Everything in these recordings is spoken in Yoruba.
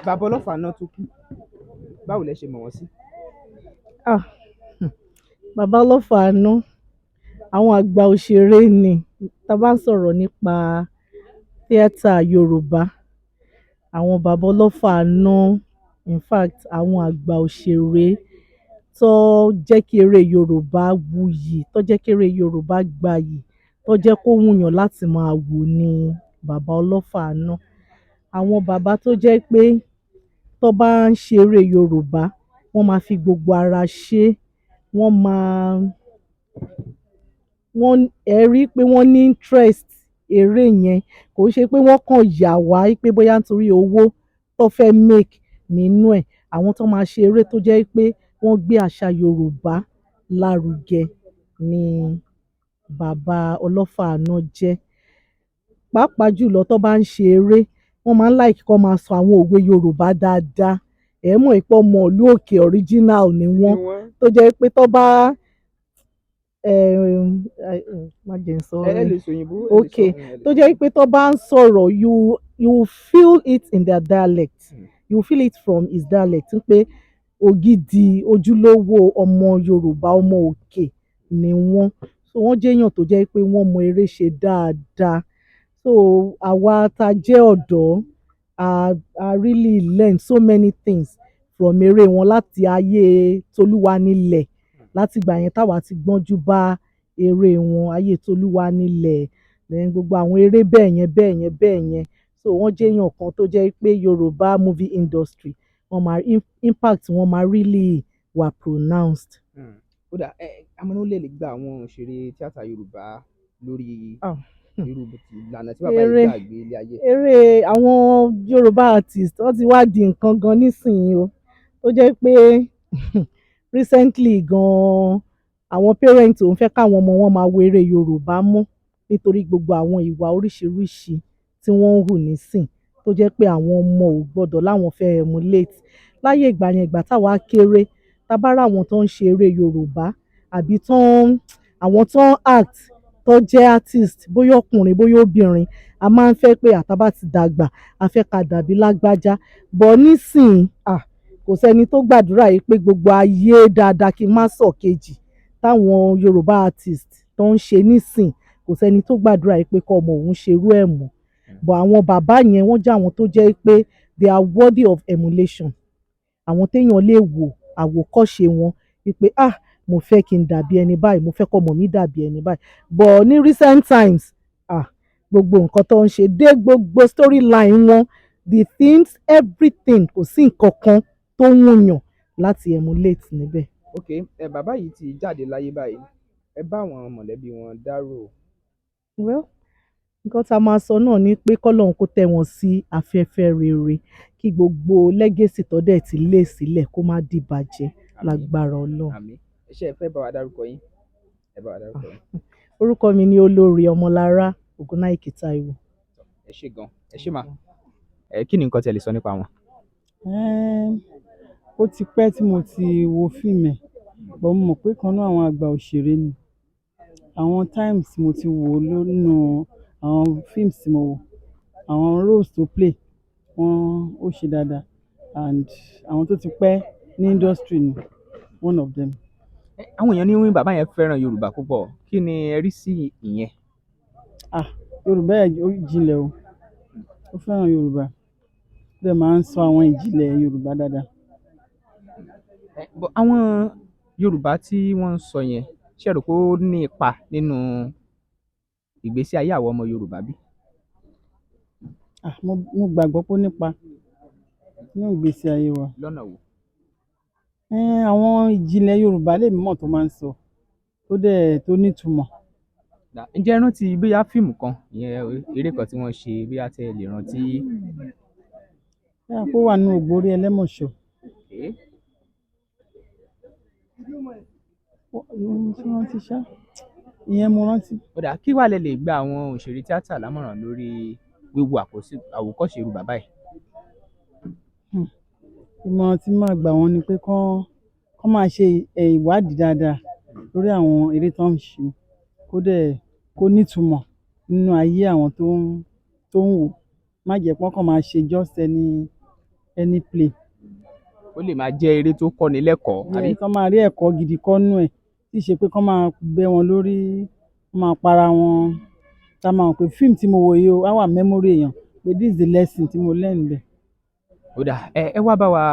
bàbá Ọlọ́fà náà tó kú báwo lẹ ṣe mọ̀ wọ́n sí. Ah, bàbá Olofa àná, àwọn àgbà òṣèré ni. Tá bá ń sọ̀rọ̀ nípa tíátà Yorùbá, àwọn bàbá Olofa àná, in fact, àwọn àgbà òṣèré tó jẹ́ kí eré Yorùbá wuyì, tó jẹ́ kí eré Yorùbá gbayì, tó jẹ́ kó wúyàn láti máa wò ni bàbá Olofa àná. Àwọn bàbá tó jẹ́ pé tó bá ń ṣe eré Yorùbá, wọ́n máa fi gbogbo ara ṣe, wọ́n máa wọ́n ẹ rí pé wọ́n ní interest eré yẹn, kò ṣe pé wọ́n kàn yà wá pé bóyá nítorí owó tó fẹ́ make nínú ẹ̀. Àwọn tó máa ṣe eré tó jẹ́ pé wọ́n gbé àṣà Yorùbá lárugẹ ni bàbá Olofa àná jẹ́. Pàápàá jùlọ tó bá ń ṣe eré, wọ́n máa ń like kó máa sọ àwọn òwe Yorùbá dáadáa. Ẹ mọ̀ pé ọmọ ìlú òkè original ni wọ́n, tó jẹ́ pé tó bá má jẹ́ n sọ ẹ lè sọ òyìnbó. okay, tó jẹ́ pé tó bá ń sọ̀rọ̀ you feel it in their dialect, you feel it from his dialect pé ògidì ojúlówó ọmọ Yorùbá ọmọ òkè ni wọ́n. So wọ́n jẹ́ èèyàn tó jẹ́ pé wọ́n mọ eré ṣe dáadáa. So àwa tá jẹ́ ọ̀dọ́, I really learn so many things from eré wọn láti ayé Tolúwanilẹ̀, láti ìgbà yẹn táwa ti gbọ́njú bá eré wọn, ayé Tolúwanilẹ̀, then gbogbo àwọn eré bẹ́ẹ̀ yẹn bẹ́ẹ̀ yẹn bẹ́ẹ̀ yẹn. So wọ́n jẹ́ èèyàn kan tó jẹ́ pé Yorùbá movie industry, wọ́n máa impact wọn máa really wà pronounced. Ó dà amúnú lè gba àwọn òṣèré tíátà Yorùbá lórí irú ìlànà tí bàbá yìí gbà gbé ilé ayé. Eré àwọn Yorùbá artist wọ́n ti wá di nǹkan gan nísìnyí o, tó jẹ́ pé recently gan àwọn parent ò ń fẹ́ káwọn ọmọ wọn máa wo eré Yorùbá mọ́ nítorí gbogbo àwọn ìwà oríṣiríṣi tí wọ́n ń hù nísìn, tó jẹ́ pé àwọn ọmọ ò gbọ́dọ̀ láwọn fẹ́ emulate. Láyé ìgbà yẹn, ìgbà táwa kéré, tá bá rá àwọn tó ń ṣe eré Yorùbá àbí àwọn tó ń act tó jẹ́ artist, bóyá ọkùnrin bóyá obìnrin, a máa ń fẹ́ pé àtàbá ti dàgbà a fẹ́ ká dàbí lágbájá. But nísìn kò sẹ́ni tó gbàdúrà yìí pé gbogbo ayé dáadáa kí n má sọ kejì táwọn Yorùbá artist tó ń ṣe nísìn, kò sẹ́ni tó gbàdúrà yìí pé kọ́ ọmọ òun ṣerú ẹ̀ mọ́. But àwọn bàbá yẹn wọ́n jẹ́ àwọn tó jẹ́ pé they are worthy of emulation. Àwọn téèyàn lè wo àwòkọ́ṣe wọn wípé mo fẹ́ kí n dàbí ẹni báyìí, mo fẹ́ kọ́ ọmọ mi dàbí ẹni báyìí. But ní recent times, gbogbo nǹkan tó ń ṣe dé gbogbo storyline wọn, the themes, everything, kò sí nǹkan kan tó ń wùyàn láti emulate níbẹ̀. Ok, bàbá yìí ti jáde láyé báyìí, ẹ bá àwọn mọ̀lẹ́bí wọn dárò. Well, nǹkan tá a máa sọ náà ni pé kọ́lọ́hún kó tẹ́ wọn sí afẹ́fẹ́ rere, kí gbogbo legacy tó dẹ̀ ti lé sílẹ̀ kó má dìbàjẹ́ lágbára Ọlọ́run. Àmín. Ṣé ẹ fẹ́ bá wa dárúkọ yín? Ẹ bá wa dárúkọ yín. Orúkọ mi ni Olórí Ọmọlára Ògúnnáìkè Táíwò. Ẹ ṣé gan, ẹ ṣé mà. Kí ni nǹkan tí ẹ lè sọ nípa wọn? Ó ti pẹ́ tí mo ti wo fíìmù ẹ̀, but mo mọ̀ pé kan náà àwọn àgbà òṣèré ni. Àwọn times mo ti wò nínú àwọn films tí mo wò, àwọn roles tó play ó ṣe dáadáa, and àwọn tó ti pẹ́ ní industry ni, one of them. Àwọn èèyàn ní wí bàbá yẹn fẹ́ràn Yorùbá púpọ̀, kí ni ẹ rí sí ìyẹn? Yorùbá ẹ̀ ó jinlẹ̀ o, ó fẹ́ràn Yorùbá, ó dẹ̀ máa ń sọ àwọn ìjìnlẹ̀ Yorùbá dáadáa. Àwọn Yorùbá tí wọ́n ń sọ yẹn, ṣé ẹ rò pé ó ní ipa nínú ìgbésí ayé àwọn ọmọ Yorùbá bí? Mo gbàgbọ́ pé ó nípa nínú ìgbésí ayé wa. Lọ́nà wo? Àwọn ìjìnlẹ̀ Yorùbá lèmi mọ̀ tó máa ń sọ, tó nítumọ̀. Ǹjẹ́ ẹ rántí bóyá fíìmù kan, ìyẹn eré kan tí wọ́n ṣe, bóyá tẹ́ ẹ lè rántí? Kó wà nínú Ògbórí Ẹlẹ́mọ̀ṣọ́. Ìyẹn mo rántí. Ó dà, kí wàá lẹ lè gba àwọn òṣèré tíátà lámọ̀ràn lórí wíwo àwòkọ́ṣe irú bàbá yìí? Ìmọ̀ràn tí màá gbà wọ́n ni pé kán máa ṣe ìwádìí dáadáa lórí àwọn eré tó ń ṣe, kó nítumọ̀ nínú ayé àwọn tó ń wò. Má jẹ́ pé wọ́n kàn máa ṣe just any play. Ó lè máa jẹ́ eré tó kọ́ni lẹ́kọ̀ọ́ àbí? Kán máa rí ẹ̀kọ́ gidi kọ́ nínú ẹ̀, tí ì ṣe pé kán máa bẹ́ wọn lórí, kán máa para wọn. Tá máa mọ̀ pé fíìmù tí mo wò yìí ó á wà memory èèyàn pé this is the lesson tí mo learn níbẹ̀. Ó dáa, ẹ wá bá wa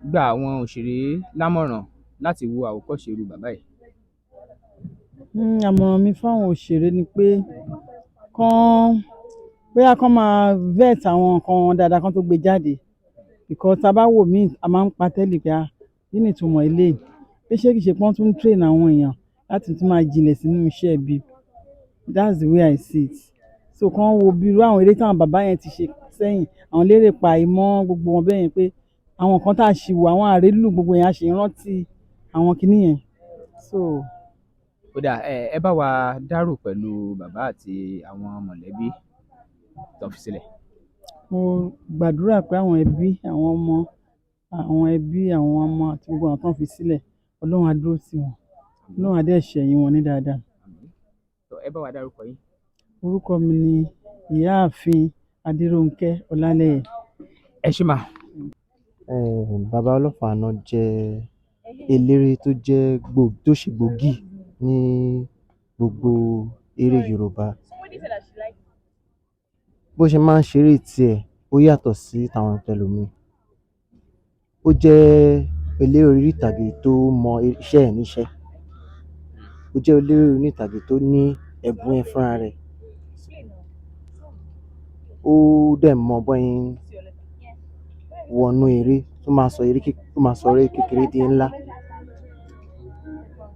gba àwọn òṣèré lámọ̀ràn láti wo àwòkọ́ṣe irú bàbá yìí. Àmọ̀ràn mi fáwọn òṣèré ni pé bóyá kán máa vet àwọn nǹkan wọn dáadáa kán tó gbé jáde, because tá bá wò míì a máa ń pa tẹ́lẹ̀ pé kí ni ìtumọ̀ eléyìí, pé ṣé kìí ṣe pé wọ́n tún ń train àwọn èèyàn láti tún máa jinlẹ̀ sínú iṣẹ́ ibi. That's the way I see it. So kán wo bí irú àwọn eré táwọn bàbá yẹn ti ṣe sẹ́yìn, àwọn Lérèpà, Àìmọ́, gbogbo wọn bẹ́ẹ̀ yẹn, pé àwọn nǹkan tá a ṣì wò, àwọn àrélù gbogbo yẹn a ṣì ń rántí àwọn kinní yẹn. So Ó dáa, ẹ bá wa dárò pẹ̀lú bàbá àti àwọn mọ̀lẹ́bí tó fi sílẹ̀. mo gbàdúrà pé àwọn ẹbí, àwọn ọmọ, àti gbogbo àwọn tó ń fi sílẹ̀, Ọlọ́run á dúró tì wọ́n, Ọlọ́run á dẹ̀ ṣẹ̀yìn wọn ní dáadáa. Ẹ bá wa dárúkọ yín. Orúkọ mi ni Ìyáàfin Adérónkẹ́ Ọlálẹyẹ. Ẹ ṣé mà. Bàbá Olofa náà jẹ́ eléré tó ṣe gbòógì ní gbogbo eré Yorùbá. Bó ṣe máa ń ṣeré tiẹ̀ ó yàtọ̀ sí tàwọn tẹlòmíì. Ó jẹ́ eléré orí ìtàgé tó mọ iṣẹ́ ẹ̀ níṣẹ́. Ó jẹ́ eléré orí ìtàgé tó ní ẹ̀bùn ẹ̀ fúnra rẹ̀. Ó dẹ̀ mọ bọ́yẹn wọnú eré tó máa sọ eré kékeré di ńlá.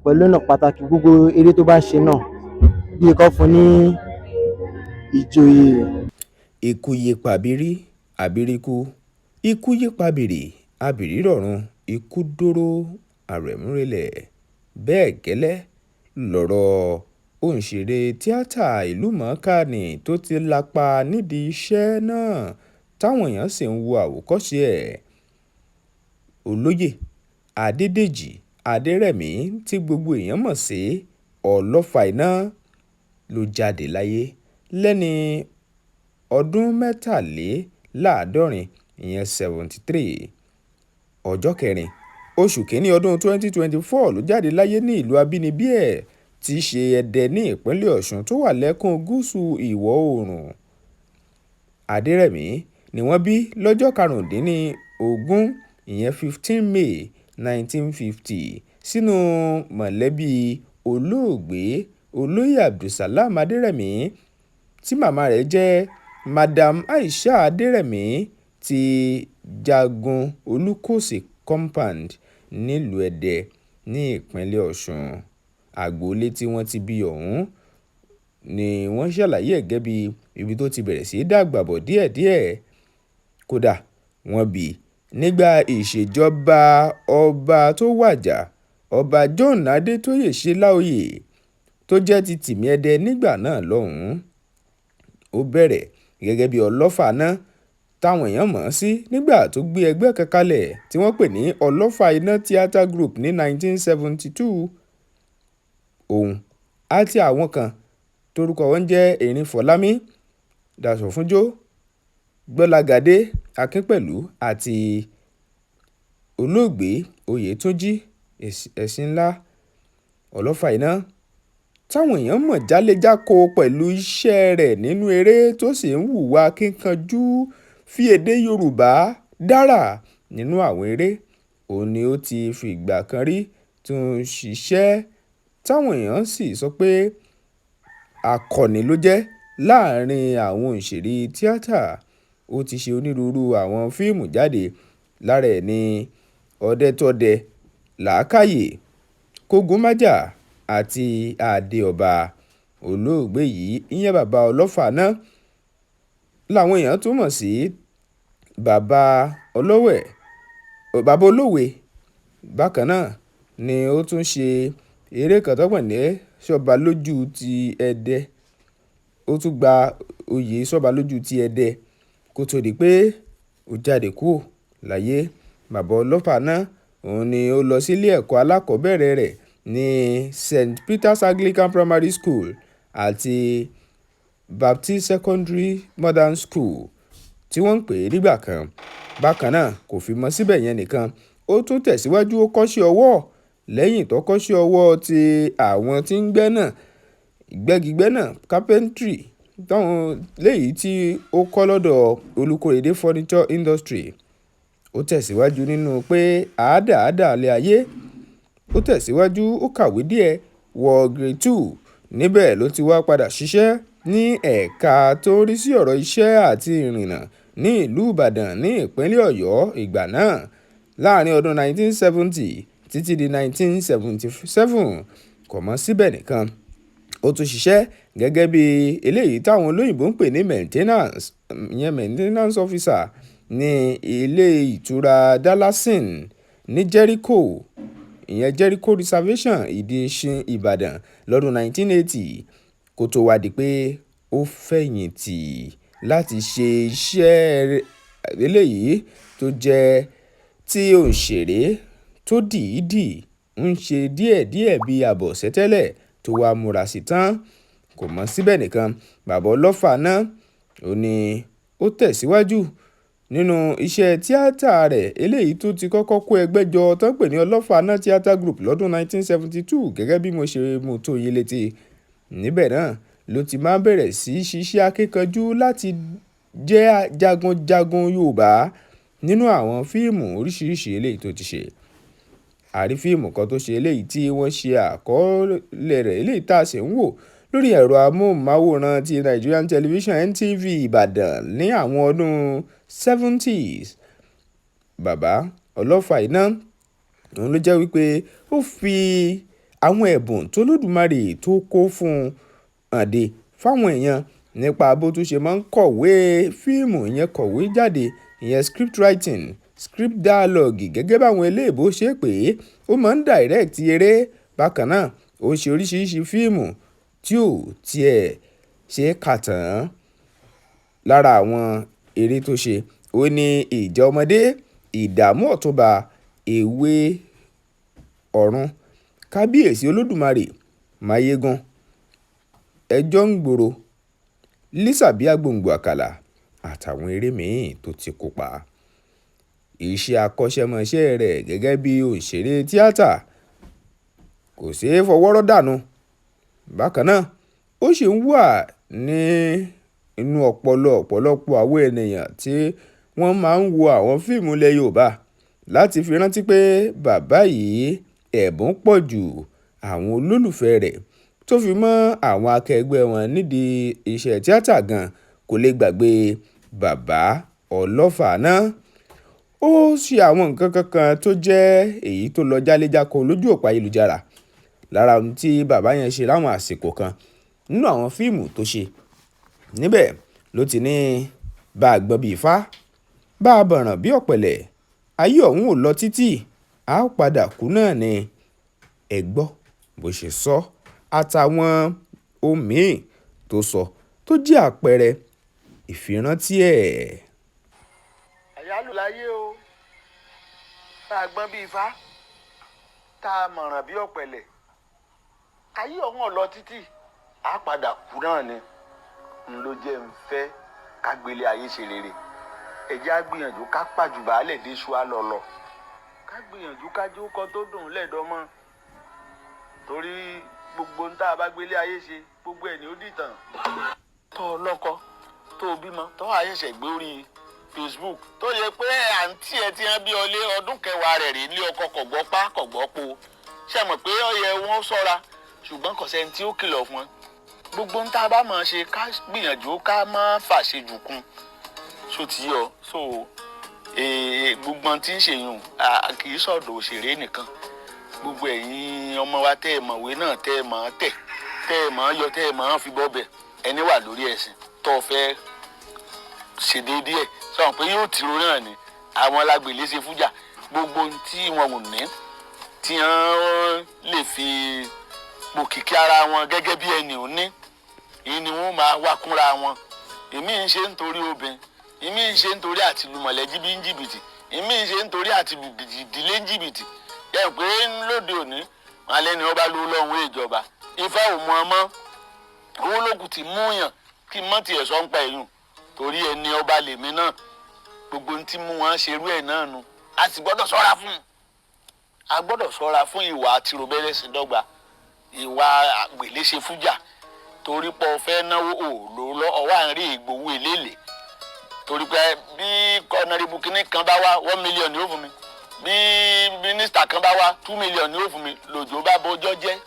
Pẹ̀lú ọ̀nà pàtàkì, gbogbo eré tó bá ṣe náà bí kò fún ní ìjòyè. Ikú yípa abìrí, abìrí kú. Ikú yípa abìrí, abìrí rọ̀run. Ikú dóró, àrẹ̀múrẹ̀lẹ̀. Bẹ́ẹ̀ gẹ́lẹ́ lọ̀rọ̀ òǹṣèré tíátà ìlúmọ̀ọ́ká nì tó ti lapa nídìí iṣẹ́ náà táwọn èèyàn sì ń wo àwòkọ́ṣe ẹ̀. Olóyè Adédèjì Adérẹ̀mí tí gbogbo èèyàn mọ̀ sí Ọlọ́fà iná ló jáde láyé lẹ́ni ọdún 73, ìyẹn 73. Ọjọ́ kẹrin oṣù kínní ọdún 2024 ló jáde láyé ní ìlú abínibí ẹ̀ tí í ṣe Ẹdẹ ní ìpínlẹ̀ Ọ̀ṣun tó wà lẹ́kùn gúúsù ìwọ̀ oòrùn. Adérẹ̀mí ni wọ́n bí lọ́jọ́ 15, ìyẹn 15 May 1950 sínú mọ̀lẹ́bí olóògbé Olóyè Abdulsalam Adérẹ̀mí tí màmá rẹ̀ jẹ́ Madam Aisha Adérẹ̀mí ti Jagun Olúkòsì Compound nílùú Ẹdẹ ní ìpínlẹ̀ Ọ̀ṣun. Agboolé tí wọ́n ti bí ọ̀hún ni wọ́n ṣàlàyé gẹ́gẹ́ bí ibi tó ti bẹ̀rẹ̀ sí dàgbà bọ̀ díẹ̀díẹ̀. Kódà wọ́n bí nígbà ìṣèjọba ọba tó wàjà, Ọba John Adétóyè Ṣeláoyè tó jẹ́ ti Tìmì Ẹdẹ nígbà náà lọ́hùn-ún. Ó bẹ̀rẹ̀ gẹ́gẹ́ bí Ọlọ́fà náà táwọn èèyàn mọ̀ ọ́ sí nígbà tó gbé ẹgbẹ́ kan kalẹ̀ tí wọ́n pè ní Olofa Iná Theatre Group ní 1972. Òun àti àwọn kan torúkọ wọn jẹ́ Erin Fọlámi, Dàsọ̀fúnjó, Gbọ́lágadé Akínpẹ̀lú àti olóògbé Oyètúnjí Ẹ̀sìnlá. Ọlọ́fà Iná táwọn èèyàn mọ̀ jálẹ̀jákò pẹ̀lú iṣẹ́ rẹ̀ nínú eré tó sì ń hùwà kíkanjú fi èdè Yorùbá dára nínú àwọn eré. Òun ni ó ti fi ìgbà kan rí tún ṣiṣẹ́ táwọn èèyàn sì sọ pé akọni ló jẹ́ láàrin àwọn òǹṣèré tíátà. Ó ti ṣe onírúurú àwọn fíìmù jáde, lára ẹ̀ ní Ọdẹ́tọdẹ, Làákàyè, Kógunmájà àti Adé Ọba. Olóògbé yìí, ìyẹn bàbá Ọlọ́fà náà, làwọn èèyàn tún mọ̀ sí bàbá Olówe. Bákan náà ni ó tún ṣe eré kan tó pè ní Ṣọ́ba lójú ti Ẹdẹ. Ó tún gba oyè Ṣọ́ba lójú ti Ẹdẹ kó tó di pé ó jáde kúrò láyé. Bàbá Ọlọ́fà náà òun ni ó lọ sílé ẹ̀kọ́ alákọ̀ọ́bẹ̀rẹ̀ rẹ̀ ní St. Peter's Anglican Primary School àti Baptist Secondary Modern School tí wọ́n ń pè é nígbà kan. Bákan náà kò fi mọ́ síbẹ̀ yẹn nìkan, ó tún tẹ̀síwájú ó kọ́ṣẹ́ ọwọ́. Lẹ́yìn tó kọ́ṣẹ́ ọwọ́ ti àwọn tí ń gbẹ́gigbẹ́nà carpentry léyìí tí ó kọ́ lọ́dọ̀ Olúkòrédé furniture industry. Ó tẹ̀síwájú nínú pé àádáalé ayé. Ó tẹ̀síwájú ó kàwé díẹ̀ wọ grade 2. Níbẹ̀ ló ti wá padà ṣiṣẹ́ ní ẹ̀ka tó ń rí sí ọ̀rọ̀ iṣẹ́ àti ìrìnnà ní ìlú Ìbàdàn ní ìpínlẹ̀ Ọ̀yọ́ ìgbà náà láàrin ọdún 1970 títí di 1977. Kò mọ́ síbẹ̀ nìkan, ó tún ṣiṣẹ́ gẹ́gẹ́ bí eléyìí táwọn olóyìnbó ń pè ní maintenance officer ní ilé ìtura Dalasin ní Jericho reservation Ìdí-Ìṣin Ìbàdàn lọ́dún 1980 kó tó wá di pé ó fẹ̀yìntì láti ṣe iṣẹ́ eléyìí tó jẹ́ tí òǹṣèré tó dìídì ń ṣe díẹ̀díẹ̀ bí àbọ̀ṣẹ́tẹ́lẹ̀ tó wá múra sí tán. Kò mọ́ síbẹ̀ nìkan, bàbá Olofa náà ó ní ó tẹ̀síwájú nínú iṣẹ́ tíátà rẹ̀ eléyìí tó ti kọ́kọ́ kó ẹgbẹ́ jọ tó ń pè ní Olofa náà theatre group lọ́dún 1972 gẹ́gẹ́ bí mo ṣe mú tó yín létí. Níbẹ̀ náà ló ti máa bẹ̀rẹ̀ sí ṣiṣẹ́ akíkanjú láti jẹ́ jagunjagun Yorùbá nínú àwọn fíìmù oríṣiríṣi eléyìí tó ti ṣe. Àrí fíìmù kan tó ṣe eléyìí tí wọ́n ṣe àkọọ́lẹ̀ rẹ̀ eléyìí tá a sì ń wò lórí ẹ̀rọ amóhùnmáwòrán ti Nigerian Television NTV Ìbàdàn ní àwọn ọdún 70s. Bàbá Olofa iná òun ló jẹ́ wípé ó fi àwọn ẹ̀bùn tó lódùmarè tó kó fún àdé fáwọn èèyàn nípa bó tún ṣe máa ń kọ̀wé fíìmù ìyẹn kọ̀wé jáde ìyẹn script writing, script dialogue gẹ́gẹ́ báwọn eléèbó ṣe pé ó máa ń direct eré. Bákan náà ó ṣe oríṣiríṣi fíìmù tí ò tiẹ̀ ṣe kà tán. Lára àwọn eré tó ṣe ó ní Ìjà ọmọdé, Ìdààmú Ọ̀túnba, Èwe ọ̀run, Kábíyèsí Olódùmarè, Máyégún, Ẹjọ́ ń gbòòrò, Lísàbí Agbòǹgbò Àkàlà àtàwọn eré míì tó ti kópa. Iṣẹ́ akọ́ṣẹ́mọṣẹ́ rẹ̀ gẹ́gẹ́ bí òṣèré tíátà kò ṣeé fọwọ́rọ́ dànù. Bákan náà ó ṣì ń wà ní inú ọ̀pọ̀lọpọ̀ àwọn ènìyàn tí wọ́n máa ń wo àwọn fíìmù ilẹ̀ Yorùbá láti fi rántí pé bàbá yìí ẹ̀bùn pọ̀ jù àwọn olólùfẹ́ rẹ̀ tó fi mọ́ àwọn akẹgbẹ́ wọn nídìí iṣẹ́ tíátà gan kò lè gbàgbé bàbá Olofa náà. Ó ṣe àwọn nǹkan kankan tó jẹ́ èyí tó lọ jáléjáko lójú òpó ayélujára. Lára ohun tí bàbá yẹn ṣe láwọn àsìkò kan nínú àwọn fíìmù tó ṣe níbẹ̀ ló ti ní bá a gbọ́n bí ifá, bá a bọ̀ràn bí ọ̀pẹ̀lẹ̀, ayé ọ̀hún ò lọ títí, a ó padà kú náà ni. Ẹ gbọ́ bó ṣe sọ àtàwọn ohun míì tó sọ tó jẹ́ àpẹẹrẹ ìfirántí ẹ̀. Àyálò láyé o, tá a gbọ́n bí ifá, tá a mọ̀ràn bí ọ̀pẹ̀lẹ̀, ayé ọ̀hún ò lọ títí, a padà kú náà ni. N ló jẹ́ ń fẹ́ ká gbélé ayé ṣe rere. Ẹ jẹ́ á gbìyànjú ká pàjùbàálẹ̀ déṣu á lọ. Ká gbìyànjú ká jó kan tó dùn lẹ́ẹ̀dọ́mọ́. Torí gbogbo ń tá a bá gbélé ayé ṣe gbogbo ẹ̀ ní ó dìtàn. Tó o lọ́kọ, tó o bímọ, tó o àṣẹ̀ṣẹ̀ gbé orí Facebook tó yẹ pé àǹtí ẹ ti hàn bí ọlé ọdún kẹwàá rẹ̀ rí ní ọkọ kọ̀gbọ́pá kọ̀gbọ́po. Ṣé mọ̀ pé ó yẹ wọ́n ṣọ́ra ṣùgbọ́n kò sẹ́ni tí ó kìlọ̀ fún wọn. Gbogbo ń tá a bá máa ṣe ká gbìyànjú ká má fàṣejù kún. So ti yọ gbogbo tí ń ṣèyún kì í sọ̀dọ̀ òṣèré nìkan. Gbogbo ẹ̀yin ọmọ wa tẹ́ ẹ mọ̀wé náà tẹ́ ẹ mọ̀ tẹ́ ẹ mọ̀ yọ tẹ́ ẹ mọ̀ fi bọ́bẹ̀ ẹni wà lórí ẹ̀sìn tó fẹ́ ṣe déédéé sọ pé yóò tìrò náà ni àwọn alágbèlé ṣe fújà gbogbo tí wọn ò ní tí wọn lè fi pòkìkí ara wọn gẹ́gẹ́ bí ẹni ò ní èyí ni wọ́n máa wá kúnra wọn. Èmi ń ṣe nítorí obìnrin, èmi ń ṣe nítorí àti lu mọ̀lẹ́bí bí ń jìbìtì, èmi ń ṣe nítorí àti lu ìdílé ń jìbìtì. Yẹ pé lóde òní wọn alẹ́ ni wọ́n bá lú lọ́hùn ìjọba ifá ò mọ ọmọ owó lókùn ti mú yàn kí mọ́ tiẹ̀ sọ ń pa ẹ̀yùn torí ẹni ọba lèmi náà gbogbo ohun tí mú wọn ṣerú ẹ̀ náà nu a sì gbọ́dọ̀ ṣọ́ra fún un. A gbọ́dọ̀ ṣọ́ra fún ìwà àtiròbẹ́lẹ́sìn dọ́gba ìwà àgbèléṣe fújà torí pé o fẹ́ náwó òòlò lọ ọwọ́ àárín ìgbowó eléèlé torí pé bí ọ̀nàrẹ́bù kínní kan bá wá 1 million ni ó fún mi bí mínísítà kan bá wá 2 million ni ó fún mi lòjò bá bọjọ́ jẹ́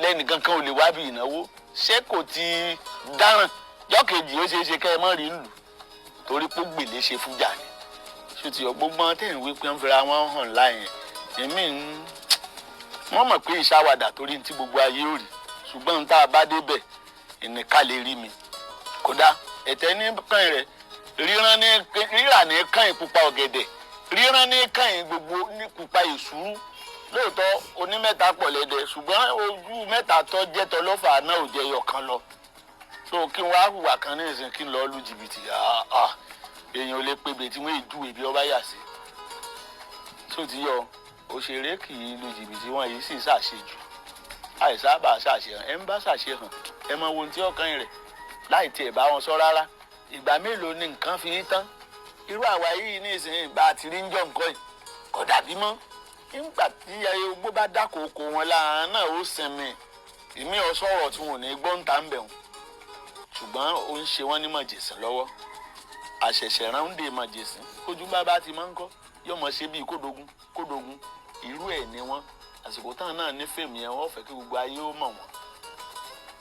lẹ́nìkan kan ò lè wá bí ìnáwó ṣé kò ti dáràn jọ́kejì ó ṣeé ṣe kẹ́ ẹ mọ́ rí lù torí pé gbèléṣe fújà ni ṣé ti ọgbọ́n tẹ̀ ń wí pé ń fira wọn hàn láyẹn èmi wọ́n mọ̀ pé ìṣàwàdà torí ti gbogbo ayé ò rí ṣùgbọ́n tá a bá débẹ̀ ìníká lè rí mi kódà ẹ̀tẹ́ ní kàn rẹ̀ rírà ní kàn pupa ọ̀gẹ̀dẹ̀ ríran ní kàn gbogbo ní pupa ìṣúrú lóòótọ́ onímẹ́ta pọ̀ lẹ́dẹ̀ ṣùgbọ́n ojú mẹ́ta tó jẹ́ tọlọ́fà náà ò jẹ́ yọkan lọ so kí n wá hùwà kan ní ìsìn kí n lọ lu jìbìtì èèyàn ò lè pe bètí wọn èdú èbí ọba yà sí tó ti yọ òṣèré kì í lu jìbìtì wọn yìí sì ṣàṣejù àìsábà ṣàṣehàn ẹ ń bá ṣàṣehàn ẹ mọ ohun tí ọkàn rẹ̀ láì tiẹ̀ bá wọn sọ rárá ìgbà mélòó ni nǹkan fi tán irú àwa yìí ní ìsìn ìgbà àti rí ń jọ nǹkan yìí kò dàbí mọ́ nígbà tí ayé ogbó bá dákòókò wọn láàárín náà ó sinmi ìmí ọ̀sọ̀rọ̀ tí wọn ò ní gbọ́ ń ta ń bẹ̀ wọn ṣùgbọ́n ó ń ṣe wọ́n ní màjèsìn lọ́wọ́ àṣẹ̀ṣẹ̀ ráńdè màjèsìn ojú bàbá ti máa ń kọ́ yóò mọ̀ ṣe bíi kódógún irú ẹ̀ ni wọ́n àsìkò táwọn náà ní fèmí ẹ̀ wọ́n fẹ́ kí gbogbo ayé ó mọ̀ wọ́n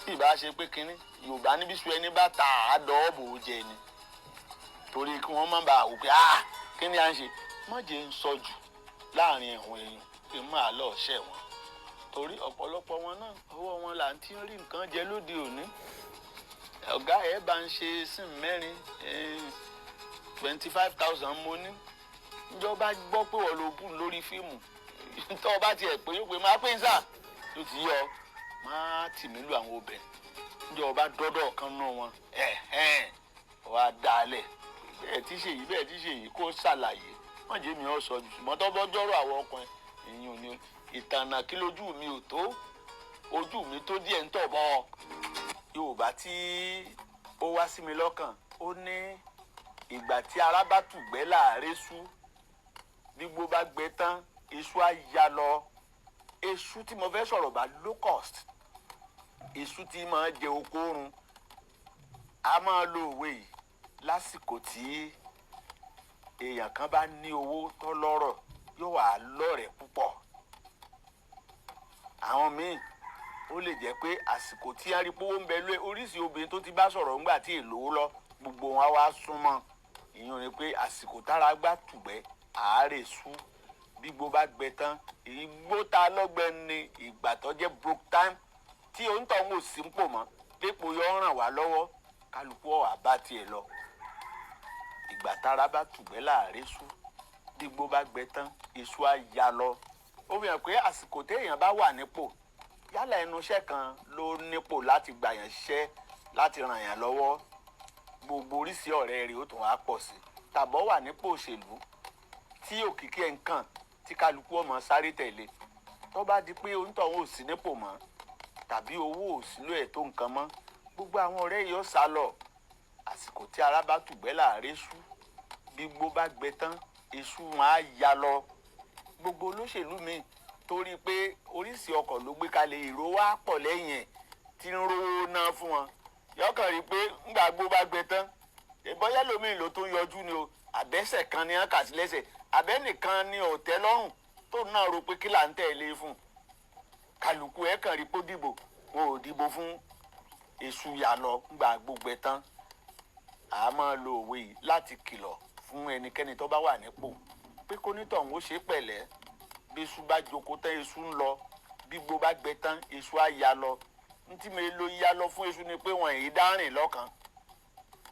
bí ìbá ṣe pé kínní Yorùbá níbi sùn ẹni bá ta àádọ́ọ̀bù jẹ ni torí kí wọ́n má bàa wò pé kí ni à ń ṣe mọ̀jẹ̀ ń sọ jù láàrin ẹ̀hún èèyàn pé máa lọ ṣẹ̀ wọ́n torí ọ̀pọ̀lọpọ̀ wọn náà ọwọ́ wọn là ń tí ń rí nǹkan jẹ lóde òní ọ̀gá ẹ̀ bá ń ṣe sìn mẹ́rin 25,000 mo ní ìjọba gbọ́ pé wọ́n ló bù lórí fíìmù tó o bá tiẹ̀ pé yóò pé máa pín sáà tó ti yọ máa tì mí lu àwọn obìnrin ìjọba dọ́dọ̀ kan náà wọn wàá dalẹ̀ bẹ́ẹ̀ tí ṣe yìí kó ṣàlàyé wọ́n jẹ́ mi ọ́ sọ jù ṣùgbọ́n tó bọ́jọ́rọ̀ àwọn ọkùnrin èyí ò ní ìtànà kí lójú mi ò tó ojú mi tó díẹ̀ ń tọ̀ bọ́ Yorùbá tí ó wá sí mi lọ́kàn ó ní ìgbà tí ara bá tùgbẹ́ láàárẹ̀ sú gbígbó bá gbẹ tán èṣù á ya lọ èṣù tí mo fẹ́ sọ̀rọ̀ bá low cost èṣù tí máa jẹ okòórun a máa lo òwe yìí lásìkò tí èèyàn kan bá ní owó tó lọ́rọ̀ yóò wà lọ́rẹ̀ẹ́ púpọ̀ àwọn míì ó lè jẹ́ pé àsìkò tí a rí pówó ń bẹ lé oríṣìí obìnrin tó ti bá sọ̀rọ̀ ńgbà tí èlò lọ gbogbo wọn wá súnmọ́ ìyẹn ni pé àsìkò tára gbá tùgbẹ́ àárẹ̀ sú gbígbó bá gbẹ tán ìgbó ta lọ́gbẹ́ ni ìgbà tó jẹ́ broke time tí òǹtọ̀ ń wò sí ń pò mọ́ pépò yọ ràn wá lọ́wọ́ kálukú ọ̀wà bá tiẹ̀ lọ ìgbà tára bá tùgbẹ́ láàárẹ̀ sú gbígbó bá gbẹ tán èṣù á ya lọ ó fi hàn pé àsìkò téèyàn bá wà nípò yálà ẹnu iṣẹ́ kan ló nípò láti gbà yàn ṣiṣẹ́ láti ràn yàn lọ́wọ́ gbogbo oríṣìí ọ̀rẹ́ rẹ̀ ó tún wá pọ̀ sí tàbọ̀ wà nípò òṣèlú tí òkìkí ẹ̀ ń kàn tí kálukú ọmọ sáré tẹ̀lé tó bá di pé onítọ̀hún ò sí nípò mọ́ tàbí owó ò sílò ẹ̀ tó nǹkan mọ́ gbogbo àwọn ọ̀rẹ́ yìí ó sá lọ àsìkò tí ara bá tùgbẹ́ láàárẹ̀ sú gbígbó bá gbẹ tán èṣù wọn á ya lọ gbogbo olóṣèlú mi torí pé oríṣìí ọkọ̀ ló gbé kalẹ̀ èrò wá pọ̀ lẹ́yìn ẹ̀ tí ń rówó ná fún wọn yọkàn rí i pé ńgbà gbó bá gbẹ tán ìbọyá lómi ló tó yọjú ni o àbẹ́sẹ̀ kan ní wọn kà sí lẹ́sẹ̀ àbẹ́nìkan ní ọ̀tẹ́ lọ́rùn tó náà rò pé kí là ń tẹ̀lé fún kálukú ẹ̀ kàn rí i pé dìbò wọn ò dìbò fún èṣù yà lọ ńgbà gbogbo ẹ̀ tán a máa lo òwe yìí láti kìlọ̀ fún ẹnikẹ́ni tó bá wà nípò pé kónítọ̀hún ó ṣe pẹ̀lẹ́ bí èṣù bá jókòó tán èṣù ń lọ bí gbó bá gbẹ tán èṣù á ya lọ ntí mi lo ya lọ fún èṣù ni pé wọn èyí dárìn lọ́kàn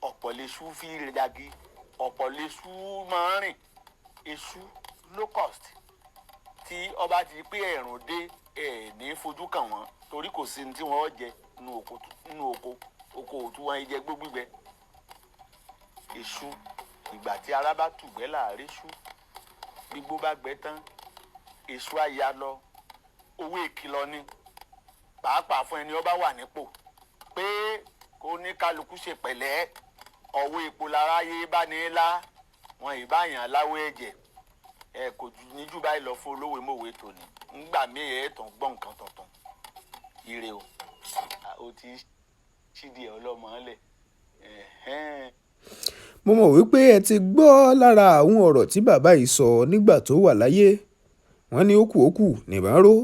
ọ̀pọ̀ lèṣù fi yagi ọ̀pọ̀ lèṣù máa rìn èṣù low cost tí ọba ti pé ẹ̀rùn dé ẹ̀ ní fojú kàn wọ́n torí kò sí ní tí wọ́n jẹ nínú oko òtún wọn jẹ gbógbígbẹ èṣù ìgbà tí ara bá tùgbẹ́ láàárẹ̀ ṣú gbígbó bá gbẹ tán èṣù á ya lọ owó ìkìlọ̀ ni pàápàá fún ẹni ó bá wà nípò pé kó ní kálukú ṣe pẹ̀lẹ́ ọ̀wọ́ epo láráyé bá ní lá wọn ìbáyàn láwọ́ ẹ̀jẹ̀ kò níjú báyìí lọ fún olówó ìmọ̀wé tòní ńgbà míì tàn gbọ́n nǹkan tuntun ire o ti ṣídìí ọlọ́mọ ọ́lẹ̀. mo mọ̀ wípé ẹ ti gbọ́ lára àwọn ọ̀rọ̀ tí bàbá yìí sọ nígbà tó wà láyé. wọ́n ní ó kù nìbọn ró,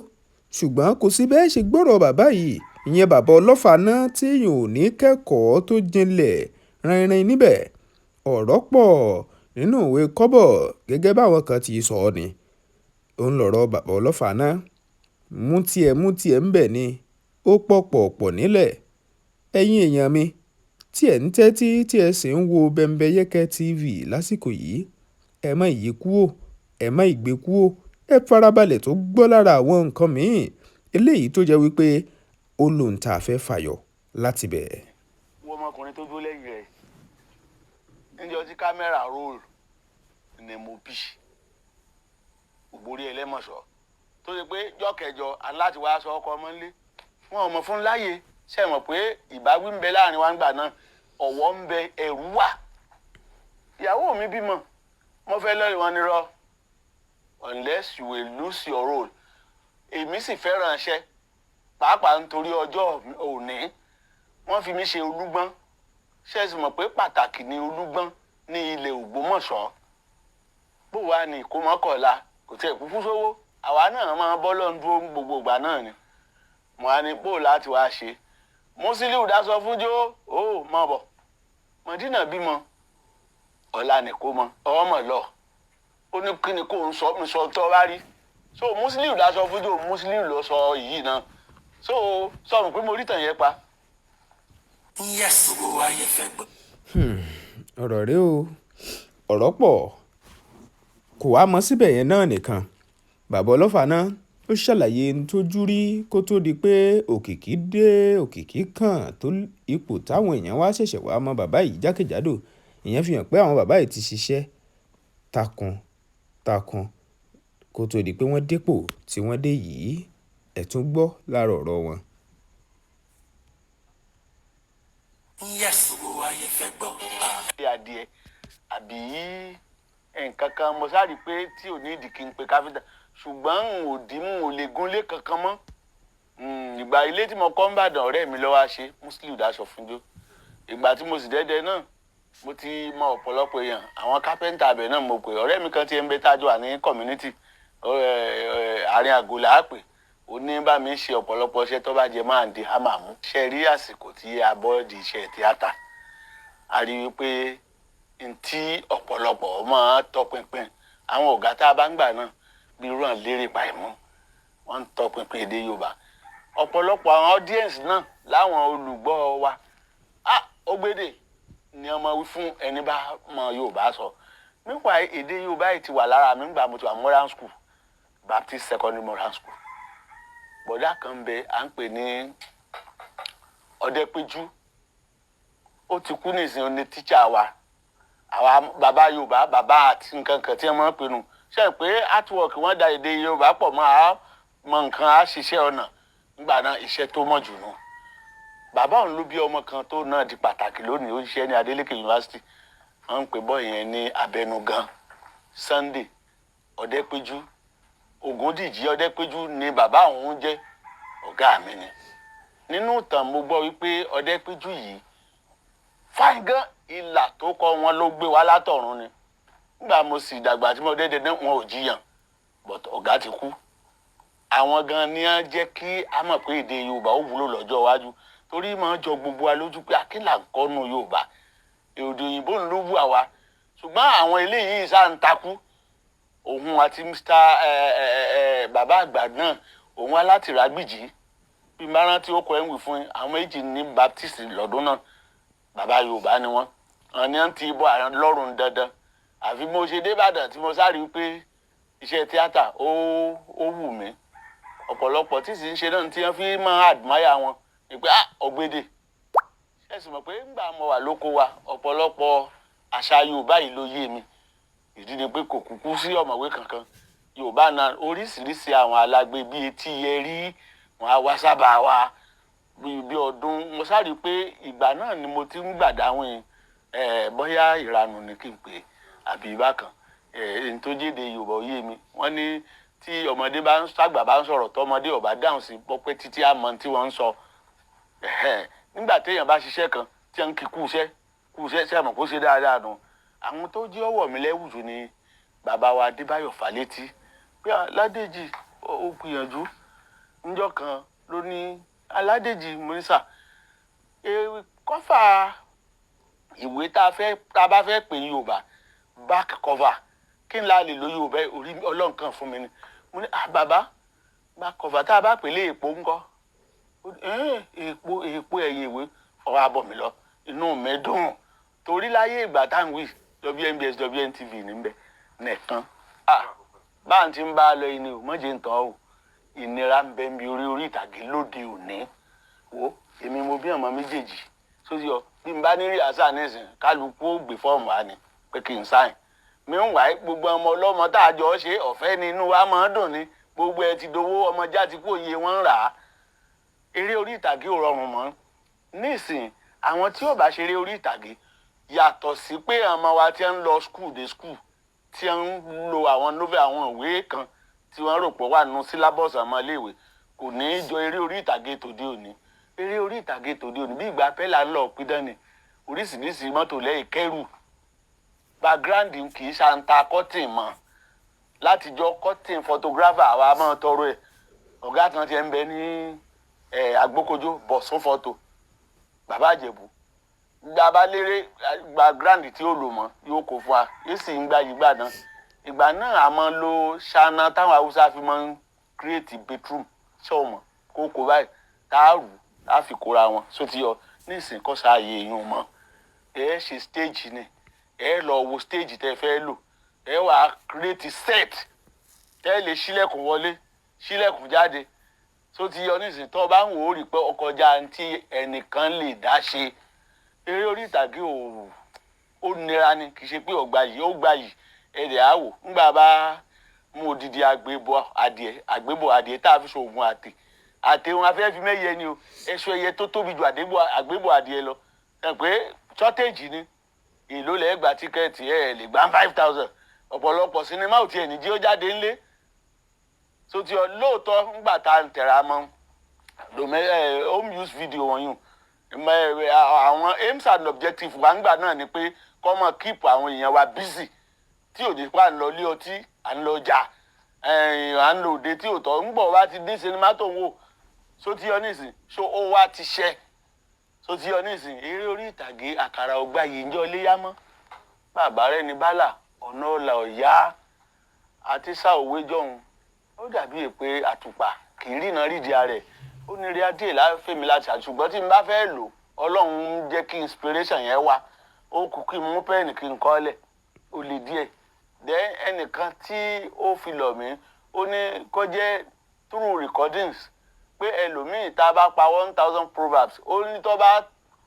ṣùgbọ́n kò sí bẹ́ẹ̀ ṣe gbọ́rọ̀ bàbá yìí, ìyẹn bàbá Ọlọ́fà náà tí èèyàn ò ní kẹ́kọ̀ọ́ tó jinlẹ̀ rinrin níbẹ̀. ọ̀rọ̀ pọ̀ nínú ìwé kọ́bọ̀ gẹ́gẹ́ báwọn kan ti sọ ọ́ ni. òun lọ̀rọ̀ bàbá Ọlọ́fà náà mú tiẹ̀ ń bẹ̀ ni ó pọ̀ nílẹ̀. ẹ̀yin èèyàn mi tí ẹ̀ ń tẹ́tí tí ẹ sì ń wo Bembeyeke TV lásìkò yìí, ẹ má yí kúò, ẹ má ìgbé kúò, ẹ farabalẹ̀ tó gbọ́ lára àwọn nǹkan míì eléyìí tó jẹ́ wípé ó lóun tá a fẹ́ fàyọ láti bẹ̀. wo ọmọkùnrin tó dúró lẹ́yìn rẹ̀ níjọ́ tí kámẹ́rà róòlù ni mo bí ògbórí ẹlẹ́mọ̀ṣọ́ tó ṣe pé jọ́kẹjọ aláti wá aṣọ ọkọ ọmọ ńlé wọn ọmọ fún láàyè ṣe mọ̀ pé ìbáwí ń bẹ láàrin wa ń gbà náà ọ̀wọ̀ ń bẹ ẹ̀rù wà. ìyàwó mi bímọ mo fẹ́ lọ́ọ́ ìwọ̀n nírọ́ unless you will lose your role. èmi sì fẹ́ràn iṣẹ́ pàápàá nítorí ọjọ́ òní wọ́n fi mí ṣe olúgbọ́n ṣe sì mọ̀ pé pàtàkì ni olúgbọ́n ní ilẹ̀ Ògbómọ̀ṣọ́. bó wàá ní ìkómọkànlá kò tiẹ̀ kúkú sówó àwa náà máa bọ́ lọ́n dúró gbogbo ìgbà náà ni. mo á ní bó láti wá ṣe Musiliu dáṣọ fúnjó ó mọ̀ bọ̀ Mọ̀dínà bímọ ọ̀la ní kó mọ ọmọ lọ ó ní kí ni kò ń sọ mi sọ tó bá rí so Musiliu dáṣọ fúnjó Musiliu lọ sọ yìí náà so sọ̀rọ̀ pé mo rí tàn yẹn pa. ọ̀rọ̀ rẹ o ọ̀rọ̀ pọ̀ kò wá mọ́ síbẹ̀ yẹn náà nìkan. bàbá Ọlọ́fà náà ó ṣàlàyé ohun tójú rí kó tó di pé òkìkí dé òkìkí kan tó ipò táwọn èèyàn wá ṣẹ̀ṣẹ̀ wá mọ bàbá yìí jákèjádò. ìyẹn fi hàn pé àwọn bàbá yìí ti ṣiṣẹ́ takuntakun kó tó di pé wọ́n dépò tí wọ́n dé yìí. ẹ̀ tún gbọ́ lára ọ̀rọ̀ wọn. adìẹ àbí nǹkan kan mo sáré pé tí ò ní ìdí kí n pe káfíńtà ṣùgbọ́n n ò dín mú ò lè gúnlé kankan mọ́. ìgbà ilé tí mo kọ́ ń bàdàn ọ̀rẹ́ mi lọ́wọ́ ṣe Musiliu dáṣọ fúnjó. ìgbà tí mo sì dẹ́dẹ́ náà mo ti mọ ọ̀pọ̀lọpọ̀ èèyàn àwọn kápẹ́ńtà abẹ náà mo pè ọ̀rẹ́ mi kan ti ń bẹ tájọ wà ní community àárín àgọ́ là á pè ó ní bá mi ṣe ọ̀pọ̀lọpọ̀ iṣẹ́ tó bá jẹ máa ń di hámà mú. ṣe rí àsìkò tí a bọ́ di iṣẹ́ tíátà a rí i pé ntí ọ̀pọ̀lọpọ̀ máa tọpinpin àwọn ọ̀gá tá a bá ń gbà náà bí irú àwọn lérè pàìmọ́ wọ́n ń tọpinpin èdè Yorùbá ọ̀pọ̀lọpọ̀ àwọn audience náà láwọn olùgbọ́ wa Ògbédè ni ọmọ wí fún ẹni bá mọ Yorùbá sọ nípa èdè Yorùbá yìí ti wà lára mi nígbà mo ti wà modern school Baptist secondary modern school bọ̀dá kan bẹ à ń pè ní Ọdẹpẹjú ó ti kú nísìnyí ó ní tíṣà wa àwa bàbá Yorùbá bàbá àti nǹkan kan tí wọ́n máa ń pinnu ṣe pé artwork wọ́n da èdè Yorùbá pọ̀ mọ́ a mọ nǹkan á ṣiṣẹ́ ọ̀nà nígbà náà iṣẹ́ tó mọ̀ jù nù. bàbá òun ló bí ọmọ kan tó náà di pàtàkì lónìí ó ṣiṣẹ́ ní Adeleke University wọ́n ń pè bọ́ yẹn ní Abẹnugan Sunday Ọdẹpẹjú Ògúndìjí Ọdẹpẹjú ni bàbá òun jẹ́ ọ̀gá mi ni. nínú ìtàn mo gbọ́ wípé Ọdẹpẹjú yìí fáìgán ìlà tó kọ wọn ló gbé wá látọ̀run ni nígbà mo sì dàgbà tí mo dédé náà wọn ò jiyàn but ọ̀gá ti kú. àwọn gan ni á jẹ́ kí a mọ̀ pé èdè Yorùbá ó wúlò lọ́jọ́ iwájú torí máa jọ gbogbo wa lójú pé àkìlà ń kọ́nu Yorùbá èdè òyìnbó ń ló wù àwa ṣùgbọ́n àwọn eléyìí sáà ń takú òun àti bàbá àgbà náà òun alátìrágbìjì bí márùn tí ó kọ ẹ̀ ń wì fún àwọn méjì ní Baptist lọ́dún náà bàbá Yorùbá ni wọ́n àní à ń ti bọ́ àrùn lọ́rùn dandan àfi mo ṣe débàdàn tí mo sáré pé iṣẹ́ tíátà ó wù mí ọ̀pọ̀lọpọ̀ tí sì ń ṣe náà tí wọ́n fi máa admire wọn ni pé Ògbédè ṣe sì mọ̀ pé ńgbà mo wà lóko wa ọ̀pọ̀lọpọ̀ àṣà Yorùbá yìí ló yé mi ìdí ni pé kò kúkú sí ọ̀mọ̀wé kankan Yorùbá náà oríṣiríṣi àwọn alágbé bíi etí yẹrí wọn á wá sábà wá bí ọdún mo sáré pé ìgbà náà ni mo ti ń gbàdáwọn yìí bóyá ìranù ni kí n pè àbí bákan ẹni tó jéde Yorùbá òye mi wọ́n ní tí ọmọdé bá ń sàgbà bá ń sọ̀rọ̀ tọmọdé ọba dáhùn sí pọpẹ títí àmọ́ tí wọ́n ń sọ nígbà téèyàn bá ṣiṣẹ́ kan tí wọ́n ń kí kú iṣẹ́ sí àmọ́ kó ṣe dáadáa nù àwọn tó jẹ́ ọwọ́ mi lẹ́wùjù ni bàbá wa Adébáyọ̀ Fálétí pé Aládèjì ó gbìyànjú níjọ́ kan ló ní Aládèjì mọ́nísà kọ́fà ìwé tá a bá fẹ́ pè Yorùbá back cover kí n la lè lo Yorùbá orí Ọlọ́run kan fún mi ni mo ní bàbá back cover tá a bá pè lé èpo ńkọ́ èpo ẹ̀yìn ìwé ọ̀rọ̀ abọ̀ mi lọ inú mi dùn torí láyé ìgbà táwọn wí WNBS WNTV níbẹ̀ nìkan bá ń ti ń bá a lọ yìí ni ò mọ̀jẹ̀ ń tán o ìnira ń bẹ ń bi orí ìtàgé lóde òní wo èmi mo bí ọmọ méjèèjì sósì ọ bí n bá ní rí àṣà nísìn kálukú ó gbé fọ́ọ̀mù wa ni pé kí n sáìn mi ń wáyé gbogbo ọmọ ọlọ́mọ tá a jọ ṣe ọ̀fẹ́ ni inú wa máa ń dùn ni gbogbo ẹ ti dowó ọmọ jáde kó iye wọn ń rà á eré orí ìtàgé ò rọrùn mọ́ nísìn àwọn tí ò bá ṣeré orí ìtàgé yàtọ̀ sí pé ọmọ wa ti ń lọ skul dé skul tí ń lo àwọn novel àwọn ìwé kan tí wọ́n rò pé wà nínú sílábọ̀sì àmọ́ iléèwé kò ní í jọ eré orí ìtàgé tòde òní eré orí ìtàgé tòde òní bí ìgbà pẹ́lá ń lọ pidán ni oríṣiríṣi mọ́tò lẹ́yìn kẹ́rù background kì í ṣàǹtà cotton mọ́ látijọ́ cotton photographer àwa máa tọrọ ẹ̀ ọ̀gá kan ti ń bẹ ní agbókojó bọ̀sún fọ́tò bàbá àjẹ̀bù gbàbá lérè background tí ó lò mọ́ yóò kó fún wa yóò sì ń gbá ìgbà náà ìgbà náà a máa lo ṣáná táwọn haúsá fi máa ń create bedroom ṣọ́ọ̀mọ̀ kókó báyìí táàrù láfi kóra wọn sóti yọ nísìnyí kọ́ sáàyè èèyàn mọ́ ṣe stage ni lọ wo stage tẹ́ fẹ́ lò wà á create set lè ṣílẹ̀kùn wọlé ṣílẹ̀kùn jáde sóti yọ nísìnyí tó bá ń wò ó rí pé ọkọjá tí ẹnìkan lè dá ṣe eré orí ìtàgé ó nira ni kì í ṣe pé ọgbà yìí ó gbà yìí ẹ̀rẹ̀ àwò ńgbà bá mú odidi àgbébọ̀ adìẹ tá a fi ṣoògùn àtẹ wọn afẹ́ fi mẹ́yẹ ni o ẹ̀ṣọ́ ẹyẹ tó tóbi ju àgbébọ̀ adìẹ lọ ẹ̀ pé shortage ni èlò lẹ́ẹ̀ gba tíkẹ́ẹ̀tì lè gbà 5,000 ọ̀pọ̀lọpọ̀ sinimá ò tiẹ̀ ní jí ó jáde ńlé so ti ọ lóòótọ́ ńgbà tá a ń tẹ̀ra mọ́ home use video wọ̀nyí àwọn aims and objectives wa ńgbà náà ni pé kọ́ mọ̀ keep àwọn èèyàn wa busy tí ò ní pa ń lọ lé ọtí à ń lọ jà à ń lọ òde tí ò tọ́ ń bọ̀ wá ti dín sinimá tó ń wò so ti yọ nísìn so ó wá ti ṣẹ́ so ti yọ nísìn eré orí ìtàgé àkàrà ọgbà yìí ń jọ léyà mọ́ bàbá rẹ̀ ní bálà ọ̀nà ọ̀là ọ̀yá àti sáòwé jọ̀hún ó dàbí pé àtùpà kì í rìnà rídìí rẹ̀ ó ní rí adé láfẹ̀mí láti ṣùgbọ́n tí n bá fẹ́ lò ọlọ́run ń jẹ́ kí inspiration yẹn wá ó kù kí n mú pẹ́ẹ́nì kí n kọ́ lẹ̀ ó lè díẹ̀ then ẹnìkan tí ó fi lọ̀ mí ó ní kó jẹ́ through recordings pé ẹlòmíì tá a bá pa 1,000 proverbs ó ní tó bá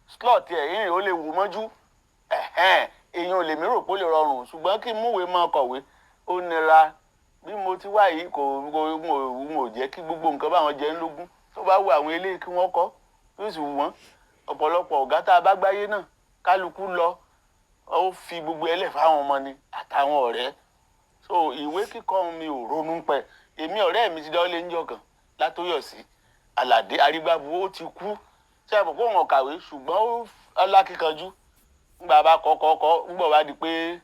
slot ẹ̀ yìnyín ó lè wò mọ́jú èèyàn ò lè mí rò pé ó lè rọrùn ṣùgbọ́n kí n múwèé mọ́ kọ̀wé ó nira bí mo ti wá yìí kò jẹ́ kí gbogbo nǹkan báwọn jẹ́ ń lógún tó bá wù àwọn eléyìí kí wọ́n kọ́ yóò sì wù wọ́n ọ̀pọ̀lọpọ̀ ọ̀gá tá a bá gbáyé náà kálukú lọ ó fi gbogbo ẹlẹ́ fáwọn ọmọ ni àtàwọn ọ̀rẹ́ so ìwé kíkọ́ mi ò ronú pẹ́ èmi ọ̀rẹ́ mi ti dá lé níjọ́ kan Látòyọ̀sí Àlàdé Arígbábuwó ó ti kú ṣé ẹ mọ̀ pé òun kàwé ṣùgbọ́n ó lákìkanjú nígbà bá kọ́kọ́ nígbà bá di pé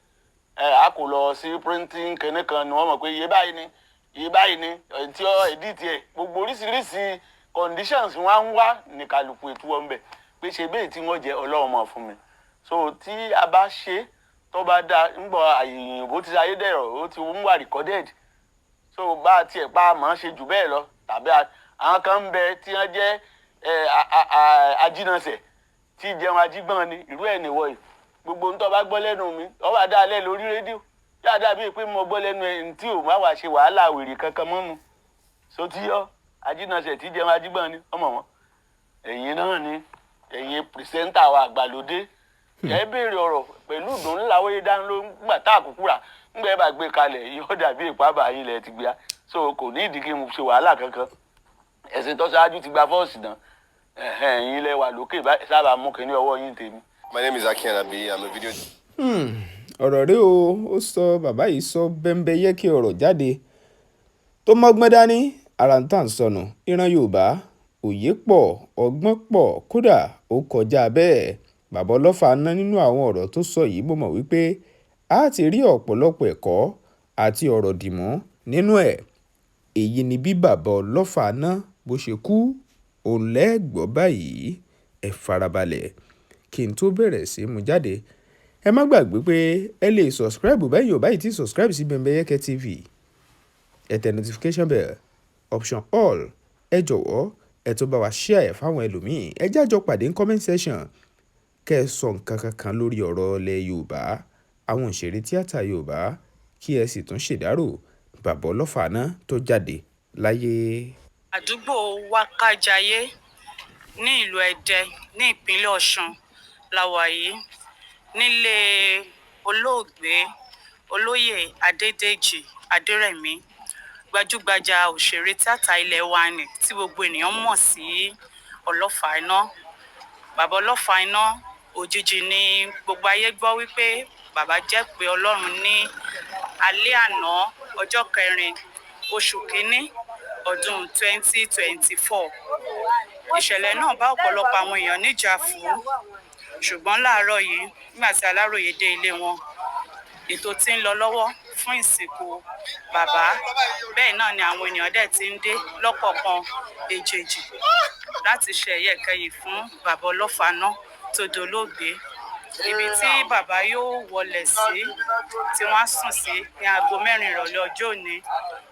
a kò lọ sí printing kẹ́ní kan ni wọ́n mọ̀ pé iye báyìí ni tí ó edit ẹ̀ gbogbo oríṣiríṣi conditions wọn á ń wá ní kálukú ètò wọn bẹ̀ pé ṣe bẹ́ẹ̀ tí wọ́n jẹ́ Ọlọ́run mọ̀ fún mi so tí a bá ṣe tó bá dá ńgbọ́ àyìnbó ti ṣayé dẹ̀rọ̀ ó ti ń wà recorded so bá a tiẹ̀ pa àmọ́ ṣe jù bẹ́ẹ̀ lọ tàbí àwọn kan ń bẹ tí wọ́n jẹ́ ajínasẹ̀ tí jẹun ajígbọ́n ni irú ẹ̀ nìwọ̀ yìí gbogbo ń tó bá gbọ́ lẹ́nu mi ọ bá dá alẹ́ lórí rédíò dáadáa bíi pé mo gbọ́ lẹ́nu ẹ̀ tí ò má wàá ṣe wàhálà wèrè kankan mọ́nu so tí yọ ajínasẹ̀ tí jẹun ajígbọ́n ni ọmọ wọn ẹ̀yin náà ni ẹ̀yin pìrìsẹ́ńtà wa àgbàlódé ẹ béèrè ọ̀rọ̀ pẹ̀lú ìdùnnú làwọn yìí dáná ló ń gbà tá àkókò rà ńgbà ẹ bá gbé kalẹ̀ yóò dàbí ìpábà yín lẹ ti gbé so kò ní ìdí kí n ṣe wàhálà kankan ẹ̀sìn tó ṣáájú ti gba fọ́ọ̀sì náà ẹ̀yin lẹ wà lókè sábà mú kínní ọwọ́ yín tèmi My name is Aki Anabi. I'm a video. Ọ̀rọ̀ rẹ o, ó sọ bàbá yìí sọ bẹ́ńbẹ́yẹ́kẹ́ ọ̀rọ̀ jáde tó mọ́gbọ́n dání ara ń tà ń sọnù ìran Yorùbá òye pọ̀ ọgbọ́n pọ̀ kódà ó kọjá bẹ́ẹ̀. Bàbá Ọlọ́fà ná nínú àwọn ọ̀rọ̀ tó sọ yìí mo mọ̀ wípé a ti rí ọ̀pọ̀lọpọ̀ ẹ̀kọ́ àti ọ̀rọ̀ dìmú nínú ẹ̀. Èyí ni bí bàbá Ọlọ́fà ná bó ṣe kú òun lẹ́gbọ́ báyìí. Ẹ farabalẹ̀ kí n tó bẹ̀rẹ̀ sí mú jáde. Ẹ má gbàgbé pé ẹ lè subscribe bẹ́ẹ̀ yóò báyìí tí subscribe sí Bembeyeke TV. Ẹ tẹ notification bell option all. Ẹ jọ̀wọ́ ẹ tó bá wa share ẹ̀ fáwọn ẹlòmíì. Ẹ jájọ pàdé ní comment section kẹ́ ẹ sọ nǹkan kankan lórí ọ̀rọ̀ ilẹ̀ Yorùbá àwọn òṣèré tíátà Yorùbá kí ẹ sì tún ṣèdárò bàbá Ọlọ́fà ná tó jáde láyé. Àdúgbò Wákàjáyé ní ìlú Ẹdẹ ní ìpínlẹ̀ Ọ̀ṣun la wà yìí nílé olóògbé olóyè Adédèjì Adérẹ̀mí gbajúgbajà òṣèré tíátà ilẹ̀ wa ni tí gbogbo ènìyàn mọ̀ sí Ọlọ́fà iná. Bàbá Ọlọ́fà iná òjijì ni gbogbo ayé gbọ́ wípé bàbá jẹ́ pé Ọlọ́run ní alẹ́ àná ọjọ́ 4 oṣù kínní ọdún 2024. Ìṣẹ̀lẹ̀ náà bá ọ̀pọ̀lọpọ̀ àwọn èèyàn níjà fún, ṣùgbọ́n láàárọ̀ yìí nígbà tí Aláròyé dé ilé wọn, ètò tí ń lọ lọ́wọ́ fún ìsìnkú bàbá, bẹ́ẹ̀ náà ni àwọn èèyàn dẹ̀ ti ń dé lọ́kọ̀ọ̀kan èjèèjì láti ṣe ẹ̀yẹ ìkẹyìn fún bàbá Ọlọ́fà náà tó dolóògbé. Ibi tí bàbá yóò wọlẹ̀ sí tí wọ́n á sùn sí ní aago 4 ìrọ̀lẹ́ ọjọ́ òní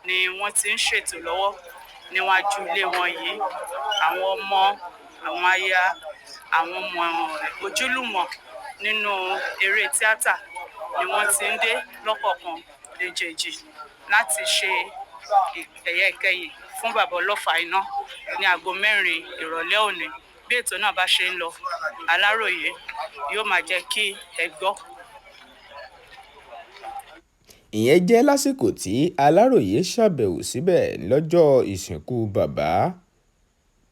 ni wọ́n ti ń ṣètò lọ́wọ́ níwájú ilé wọn yìí. Àwọn ọmọ, àwọn aya, àwọn ọmọ ojúlùmọ̀ nínú eré tíátà ni wọ́n ti ń dé lọ́kọ̀ọ̀kan èjèèjì láti ṣe ẹ̀yẹ ìkẹyìn fún bàbá Ọlọ́fà iná ní aago 4 ìrọ̀lẹ́ òní. Bí ètò náà bá ṣe ń lọ, Aláròyé yóò máa jẹ́ kí ẹ gbọ́. Ìyẹn jẹ́ lásìkò tí Aláròyé ṣàbẹ̀wò síbẹ̀ lọ́jọ́ ìsìnkú bàbá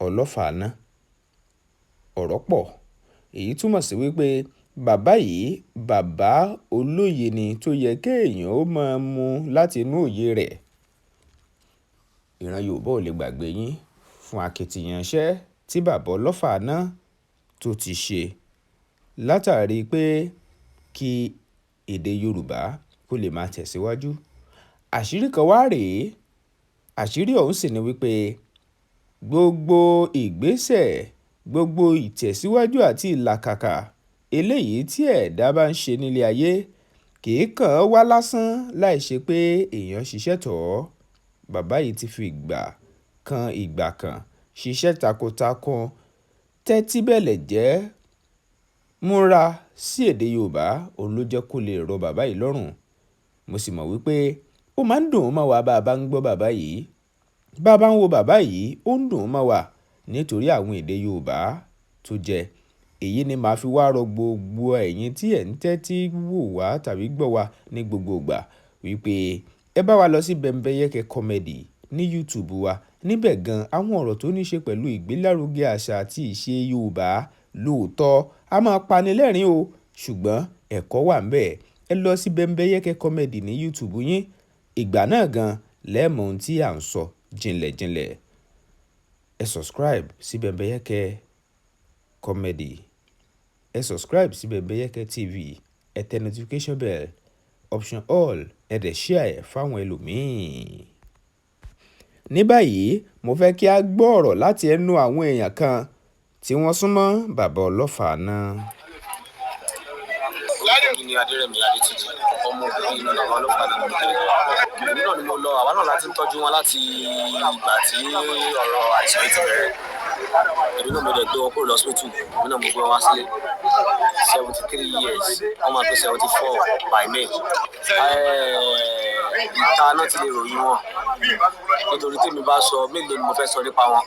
Ọlọ́fà ná. Ọ̀rọ̀ pọ̀ èyí túmọ̀ sí wípé bàbá yìí bàbá olóye ni tó yẹ kéèyàn ó máa mú láti inú òye rẹ̀. Ìran Yorùbá ò lè gbàgbé yín fún akitiyan iṣẹ́ tí bàbá Ọlọ́fà ná tó ti ṣe látàrí pé kí èdè Yorùbá kó lè máa tẹ̀síwájú. Àṣírí kan wá rèé, àṣírí ọ̀hún sì ni wípé gbogbo ìgbésẹ̀, gbogbo ìtẹ̀síwájú àti ìlàkàkà eléyìí tí ẹ̀dá bá ń ṣe nílé ayé kì í kàn wá lásán láì ṣe pé èèyàn ṣiṣẹ́ tọ̀ ọ́. Bàbá yìí ti fi ìgbà kan ṣiṣẹ́ takuntakun tẹ́tí bẹ̀lẹ̀ jẹ́ múra sí èdè Yorùbá, òun ló jẹ́ kó lè rọ bàbá yìí lọ́rùn. Mo sì mọ̀ wípé ó máa ń dùn ún mọ́ wa bá a bá ń gbọ́ bàbá yìí, bá a bá ń wo bàbá yìí ó ń dùn ún mọ́ wa nítorí àwọn èdè Yorùbá tó jẹ. Èyí ni màá fi wá rọ gbogbo ẹ̀yin tí ẹ̀ ń tẹ́tí wò wá tàbí gbọ́ wa ní gbogbo ìgbà wípé ẹ bá wa lọ sí Bembeyeke comedy ní YouTube wa. Níbẹ̀ gan àwọn ọ̀rọ̀ tó ní ṣe pẹ̀lú ìgbélárugẹ àṣà àti ìṣe Yorùbá lóòótọ́ a máa pani lẹ́rìn o, ṣùgbọ́n ẹ̀kọ́ wà ń bẹ̀. Ẹ lọ sí Bembeyeke comedy ní YouTube yín. Ìgbà náà gan lẹ́mọ̀ ohun tí à ń sọ jinlẹ̀jinlẹ̀. Ẹ subscribe sí Bembeyeke comedy. Ẹ subscribe sí Bembeyeke TV. Ẹ tẹ notification bell option all. Ẹ dẹ̀ share ẹ̀ fáwọn ẹlòmíì. Ní báyìí mo fẹ́ kí a gbọ́ ọ̀rọ̀ láti ẹnu àwọn èèyàn kan tí wọ́n súnmọ́ bàbá Ọlọ́fà ná. Ní Adérẹ̀mí Adétúnjì ọmọ obìnrin inú bàbá Ọlọ́fà ná. Èmi náà ni mo lọ, àwa náà láti ń tọ́jú wọn láti ìgbà tí ọ̀rọ̀ àìsàn yìí ti bẹ̀rẹ̀. Èmi náà mo dẹ̀ gbé wọn kúrò lọ́sítù, èmi náà mo gbé wọn wá sílé. 73 years, wọ́n máa tó 74 by May. Ìta náà ti lè ròyìn wọn nítorí tèmi bá sọ mélòó ni mo fẹ́ sọ nípa wọn.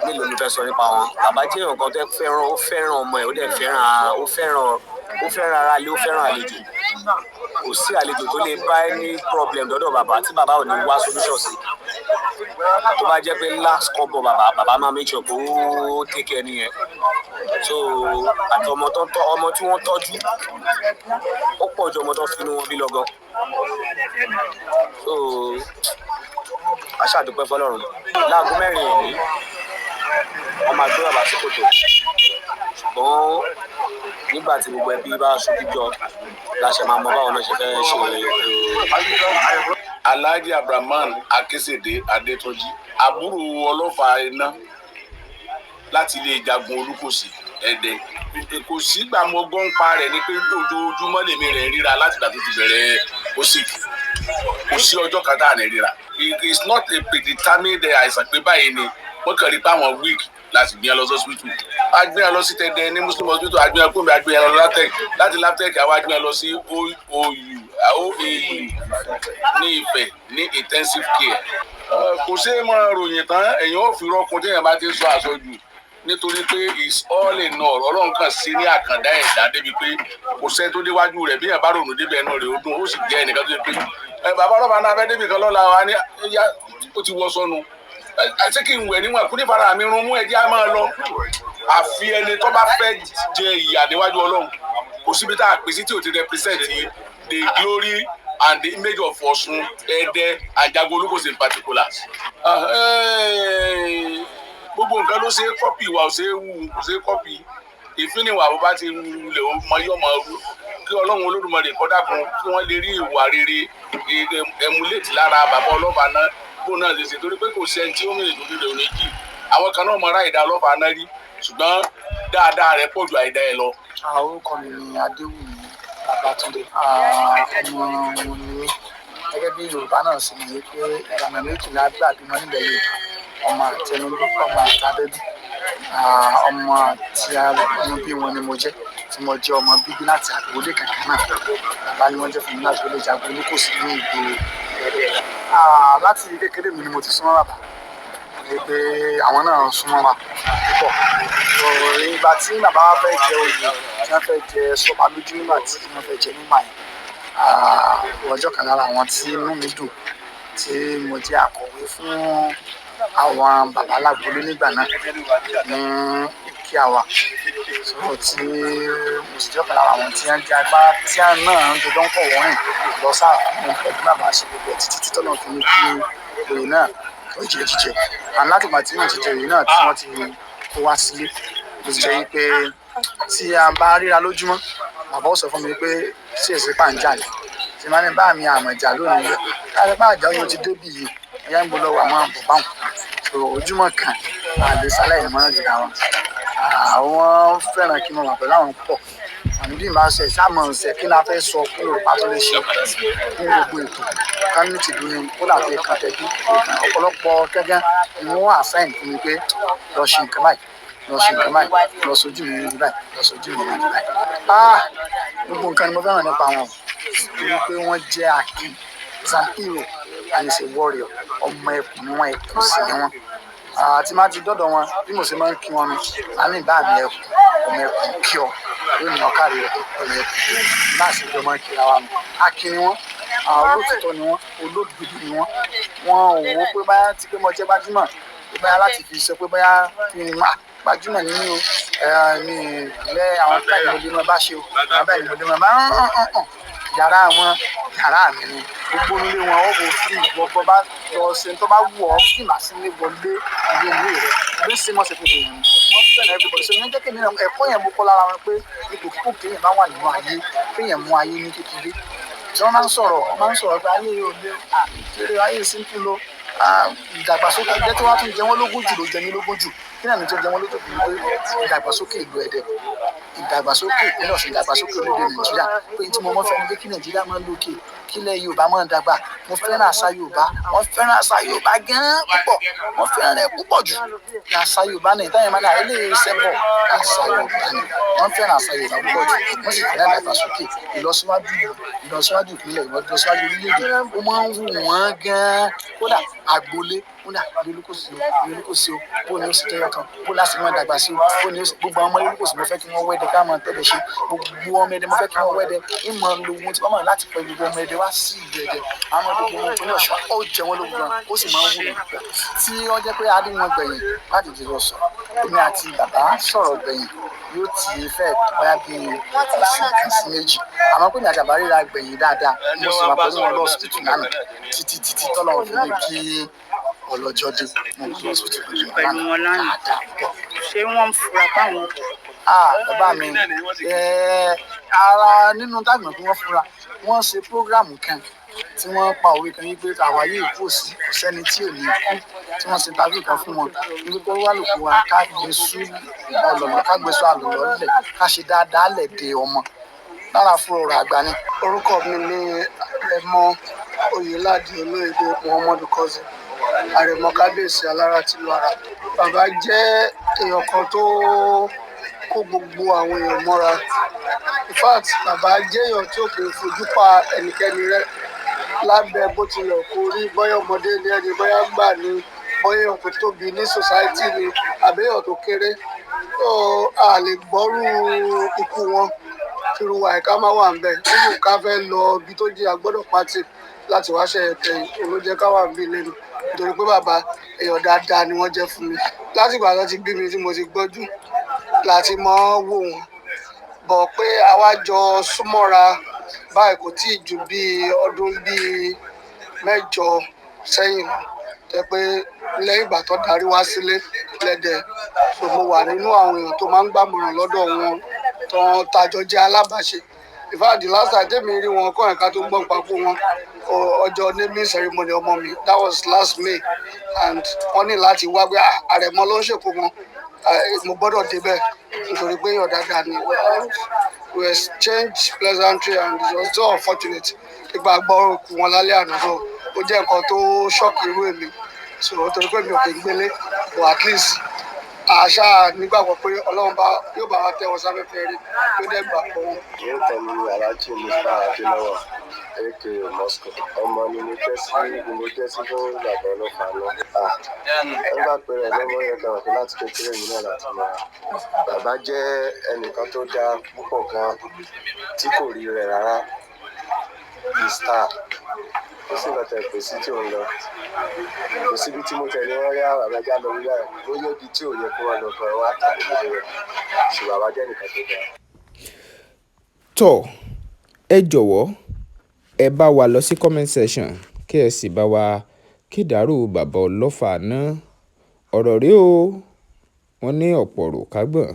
Mélòó ni mo fẹ́ sọ nípa wọn. Bàbá jẹ́ nǹkan tó fẹ́ràn, ó fẹ́ràn ọmọ ẹ̀, ó dẹ̀ fẹ́ràn ara ilé, ó fẹ́ràn àlejò. Kò sí àlejò tó lè bá ní problem dọ́dọ̀ bàbá tí bàbá ò ní wá solution sí. tó bá jẹ́ pé last kọ́bọ̀ bàbá máa make sure kó take care nìyẹn. So àti ọmọ tí wọ́n tọ́jú ó pọ̀ ju ọmọ tó finú wọn bí lọ́gán. So a ṣàdúpẹ́ fọlọ́run. Láago 4 yìí wọ́n máa gbé bàbá sí kòtò, ṣùgbọ́n nígbà tí gbogbo ẹbí bá ṣojú jọ la ṣe máa mọ báwọn náà ṣe fẹ́ ṣe ètò. Alhaji Abraman Akesede Adetunji, àbúrò Olofa iná láti ilé ìjagun Olúkòsì Ẹdẹ. Kò sígbà mo gbọ́ ń pa rẹ̀ ni pé ojoojúmọ́ lèmi rẹ̀ ríra láti ìgbà tó ti bẹ̀rẹ̀ òsìkì. Kò sí ọjọ́ kan tá à ní ríra. It is not a predetermined àìsàn pé báyìí ni wọ́n kàn rí pé àwọn weak láti gbé lọ hospital. A gbé lọ sí Tẹ̀dẹ̀ ní Muslim hospital, a gbé kóńbé, a gbé lọ LATEC, láti LATEC àwa gbé lọ sí OAU ní Ifẹ̀ ní intensive care. Kò ṣe é máa ròyìn tán, èèyàn ò fi rọ́kun téèyàn bá ti sọ àsọjù, nítorí pé is all in all Ọlọ́run kan sí ní àkàndá ẹ̀dá débi pé kò sẹ́ni tó déwájú rẹ̀ bí èèyàn bá ronú débẹ̀ náà rẹ̀ ó dùn, ó sì jẹ́ ẹnìkan tó ṣe pé bàbá Ọlọ́pàá náà fẹ́ débi kan lọ́la wa ní ó ti wọ́ sọnù. Àti kí n wẹ̀ níwọ̀n kú ní fara mi rún mú ẹ̀jẹ̀ á máa lọ. Àfi ẹni tó bá fẹ́ jẹ ìyà níwájú Ọlọ́run, kò síbi tá a pè sí tí ò ti represent the glory and the image of Ọ̀ṣun, Ẹdẹ, Àjàgún Olúkòsì in particular. Gbogbo nǹkan ló ṣe é kọ́pì, ìwà ò ṣe é wù, kò ṣe é kọ́pì. Ìfínìwà bó bá ti lè mọ yọ̀ mọ́ ọdún kí Ọlọ́run Olódùmarè kọ́ dákun kí wọ́n lè rí ìwà rere emulate lára bàbá Ọlọ́pàá náà bó náà ṣe ṣe, torí pé kò sẹ́ni tí ó mìíràn tó dúró ní jì. Àwọn kan náà mọ ara ìdá Ọlọ́pàá náà rí, ṣùgbọ́n dáadáa rẹ̀ pọ̀ ju àìdá ẹ̀ lọ. Orúkọ mi ni Adéwùmí Babátúndé. Ọmọ wọn ni mí. Gẹ́gẹ́ bí Yorùbá náà ṣe mọ̀ wípé ìlànà méjìlá gbà bímọ nílẹ̀ Yorùbá, ọmọ àtẹnubí, ọmọ àtàbẹ́bí. Ọmọ tí inú bí wọn ni mo jẹ́, tí mo jẹ́ ọmọ bíbí láti àgbòlé kankan náà. Bàbá ni wọ́n jẹ́ fún mi láti ilé Ìjàgbó Olúkòsì ní ìgboro Ẹdẹ. Láti kékeré mi ni mo ti súnmọ́ bàbá, pé àwọn náà súnmọ́ wa púpọ̀. Ìgbà tí bàbá wa fẹ́ jẹ oyè, tí wọ́n fẹ́ jẹ sọ́ba lójú nígbà tí wọ́n fẹ́ jẹ nígbà yẹn, ọjọ́ kan lára àwọn tí inú mi dùn tí mo jẹ́ akọ̀wé fún àwọn bàbá lágbolé nígbà náà ní kí àwa sọ̀rọ̀ tí mo sì jọ́ kan lára àwọn tí wọ́n jẹ́ agbára tí wọ́n náà ń dọdọ́ ń pọ̀ wọ́rìn lọ sáà fún pẹ̀lú bàbá ṣe gbogbo títí tí tọ́lọ̀ fi ní kí oyè náà tó jẹ́ jíjẹ. Láti ìgbà tí wọ́n ti jẹ oyè náà tí wọ́n ti kó wá sílé, mo ti jẹ́ pé tí a bá ríra lójúmọ́, bàbá ó sọ fún mi pé ṣé èsì pàǹjà ni tí máa ní bá mi àmọ̀jà lónìí láti bá àjà yóò ti débì yìí ẹ̀yà ń bọ̀ lọ́wọ́ àwọn àbọ̀ báwọn. Ojúmọ́ kan àlè sálẹ̀ ìmọ̀ràn jìnnà wọn. Àwọn fẹ́ràn kí wọ́n wà pẹ̀lú àwọn púpọ̀. Àmì bí màá ṣe sáàmù ṣe kí náà fẹ́ sọ kí Yorùbá tó lè ṣe ní gbogbo ètò community dùn ní kó láti ẹ̀ka tẹ̀bí ọ̀pọ̀lọpọ̀ kẹ́gẹ́ ni wọ́n àṣàyàn fún mi pé lọ ṣe nǹkan báyìí, lọ ṣe nǹkan báyìí, lọ sojú mi níbi báyìí, lọ sojú mi níbi báyìí. Gbogbo nǹkan ni mo fẹ́ràn nípa wọn, torí pé wọ́n jẹ́ akin, an hero and is a warrior. Ọmọ ẹkùn ni wọ́n, ẹkùn sí ni wọ́n. Tí máa ti dọ́dọ̀ wọn bí mo ṣe máa ń kí wọn ni àní ìbá mi ẹkùn, ọmọ ẹkùn kí ọ lónìí ọkàrí ẹkùn, ọmọ ẹkùn náà sì jọ máa ń kíra wa nù. Akin ni wọ́n, olóòtítọ́ ni wọ́n, olódodo ni wọ́n. Wọn ò wò pé báyà tí pé mo jẹ́ gbajúmọ̀, pé báyà láti fi sọ pé báyà kí ni máa gbajúmọ̀ nínú ní ilẹ̀ àwọn káyọ̀ ìmọ̀lẹ́ máa bá ṣe o, àwọn báyìí ìmọ̀lẹ́ máa bá yàrá wọn, yàrá mi ni. Gbogbo nílé wọn ó wo fíìmù, gbogbo bá lọ ṣe tó bá wù ọ́ fíìmù àsínlé wọlé ilé ìwé rẹ̀ ló ṣe mọ́ ṣe fún èèyàn. Wọ́n fẹ́ràn everybody. So ní jẹ́ kí ènìyàn ẹ̀kọ́ yẹn mú kọ́ lára wọn pé ipò kíkó kéèyàn bá wà nínú ayé, kéèyàn mú ayé ní kékeré. Tí wọ́n máa ń sọ̀rọ̀ pé ayé yóò lé kéré, ayé simple ló. Ìdàgbàsókè jẹ́ tí wọ́n tún jẹ wọ́n lógún jù ló jẹ mí lógún jù. Kí náà ní tó jẹ wọ́n lógún jù pé ìdàgbàsókè ìlú Ẹdẹ, ìdàgbàsókè ìpínlẹ̀ Ọ̀ṣun, ìdàgbàsókè orílẹ̀ Nàìjíríà, pé tí mo mọ́ fẹ́ ni pé kí Nàìjíríà máa ń lókè, kílẹ̀ Yorùbá máa ń dàgbà. Mo fẹ́ràn àṣà Yorùbá, wọ́n fẹ́ràn àṣà Yorùbá gan-an púpọ̀, wọ́n fẹ́ràn rẹ̀ púpọ̀ jù. Àṣà Yorùbá náà ìtàn yẹn máa ń dà eléyìí sẹ́bọ̀, àṣà Yorùbá ni wọ́n fẹ́ràn àṣà Yorùbá púpọ̀ jù. Wọ́n sì fẹ́ràn ìdàgbàsókè, ìlọsíwájú ìpínlẹ̀, ìlọsíwájú orílẹ̀-èdè, ó máa ń wù wọ́n gan-an. Kódà agboolé, kódà Olúkòsì o, bó ni ó sì tẹ́yọ̀ kan, bó láti máa dàgbà sí o, bó ni ó sì gbogbo àwọn ọmọ Olúkòsì mo fẹ́ kí wọ́n wẹ́dẹ ká máa tẹ́lẹ̀ ṣe, gbogbo ọmọ Ẹdẹ mo fẹ́ kí wọ́n wẹ́dẹ, ìmọ̀ lo ohun tí wọ́n mọ̀ láti pẹ́ gbogbo ọmọ Ẹdẹ wá sí ìgbẹ̀dẹ̀ àwọn ọmọ gbogbo ìpínlẹ̀ Ọ̀ṣun ó jẹ wọ́n lógún gan ó sì máa ń wù mí tí wọ́n jẹ́ pé adé wọn gbẹ̀yìn láti jẹ́ sọ èmi àti bàbá sọ̀rọ̀ gbẹ̀yìn yóò ti fẹ́ bóyá bí ọ̀sẹ̀ méjì àmọ́ pé ní àjàbá ríra gbẹ̀yìn dáadáa mo sì wà pẹ̀lú wọn lọ hospital lánàá títí tọ́lọ́run fi ní kí ọlọ́jọ́ dé mo lọ hospital pẹ̀lú wọn lánàá ṣé wọ́n ń fura báwọn. bàbá mi ara nínú tágbà tí wọ́n fura wọ́n ṣe prógráàmù kan tí wọ́n pa òwe kan yí pé àwa yìí kò sí kò sẹ́ni tí ò ní kú tí wọ́n ṣe tàbí kan fún wọn níbi pé wà lóko wa ká gbèsú ọlọ́lọ́ ká gbèsú àlọ́lọ́ lẹ̀ ká ṣe dáadáa lẹ̀ dé ọmọ lára fún ọ̀rọ̀ àgbà ni. orúkọ mi ni Rẹ̀mọ Oyèládé Olóyèdè Muhammadu Cousin Àrẹ̀mọ Kábíyèsí Alára tìlú Ara. Bàbá jẹ́ èèyàn kan tó kó gbogbo àwọn èèyàn mọ́ra. In fact bàbá jẹ́ èèyàn tí ò kì í fojú pa ẹnikẹ́ni rẹ́ lábẹ́ bó tilẹ̀ kó rí bóyá ọmọdé ní ẹni bóyá gbà ní bóyá èèyàn tó tóbi ní society ni àbí èèyàn tó kéré tó a lè gbọ́rú ikú wọn irú wa ẹ̀ka máa wà ń bẹ̀ nínú ká fẹ́ lọ ibi tó jẹ́ agbọ́dọ̀ pátì láti wá ṣe ẹ̀kẹ́ olójẹ́ ká wà ń bí lẹ́nu nítorí pé bàbá èèyàn dáadáa ni wọ́n jẹ́ fún mi láti ìgbà tó ti bí mi tí mo ti gbọ́jú láti mọ́ wò wọ́n bọ̀ pé àwa jọ súnmọ́ra báyìí kò tí ì ju bí ọdún bíi 8 sẹ́yìn tẹ́ pé lẹ́yìn ìgbà tó darí wá sílé lẹ́dẹ̀ so mo wà nínú àwọn èèyàn tó máa ń gbàmọ̀ràn lọ́dọ̀ wọn tó tajọ jẹ́ alábàáṣe in fact the last time tẹ́mi rí wọn kọ́ ẹ̀ka tó gbọ́n papọ̀ wọn ọjọ́ naming ceremony ọmọ mi that was last May and wọ́n ní láti wá pé Àrẹ̀mọ ló ń ṣèkó wọn mo gbọ́dọ̀ débẹ̀ nítorí pé èèyàn dáadáa ni we exchange pleasantry and it was so unfortunate nígbà gbọ́ òkú wọn lálẹ́ àná so ó jẹ́ nǹkan tó ṣọ́ọ̀kì irú èmi so nítorí pé mi ò kì í gbélé but at least àṣà nígbàgbọ́ pé Ọlọ́run yóò bá wa tẹ́ wọn sáfẹ́fẹ́ rí tó dẹ́ gbà pọ̀ wọn. yóò tẹ̀lé aláàjì Mr. Adélọ́wọ̀ aka Moscow ọmọ ni mo jẹ́ sí fún bàbá Olofa náà. nígbà pé rẹ̀ lọ́wọ́ yẹn kàn wọ́n láti kékeré mi náà láti máa. bàbá jẹ́ ẹnìkan tó dáa púpọ̀ gan tí kò rí rẹ̀ rárá the star kò sí nǹkan tẹ̀ pé sí tí òun lọ kò síbi tí mo tẹ̀lé wọn rí àwọn àgbàjá lọ rí láì ó yẹ ibi tí ò yẹ kó wọn lọ fọ ẹwà àtàlẹ́ nílé rẹ̀ ṣùgbọ́n bàbá jẹ́ nìkan tó dáa. tọ́ ẹ jọ̀wọ́ ẹ bá wa lọ sí comment section kí ẹ sì bá wa kídàrú bàbá Olofa náà ọ̀rọ̀ rí o wọ́n ní ọ̀pọ̀ rò kágbọ̀n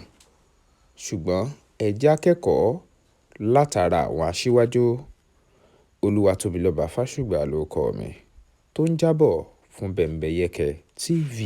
ṣùgbọ́n ẹ jẹ́ akẹ́kọ̀ọ́ látara àwọn aṣíwájú. Olúwatóbilọ́ba Fásùgbà ló kọ mi tó ń jábọ̀ fún Bembeyeke TV.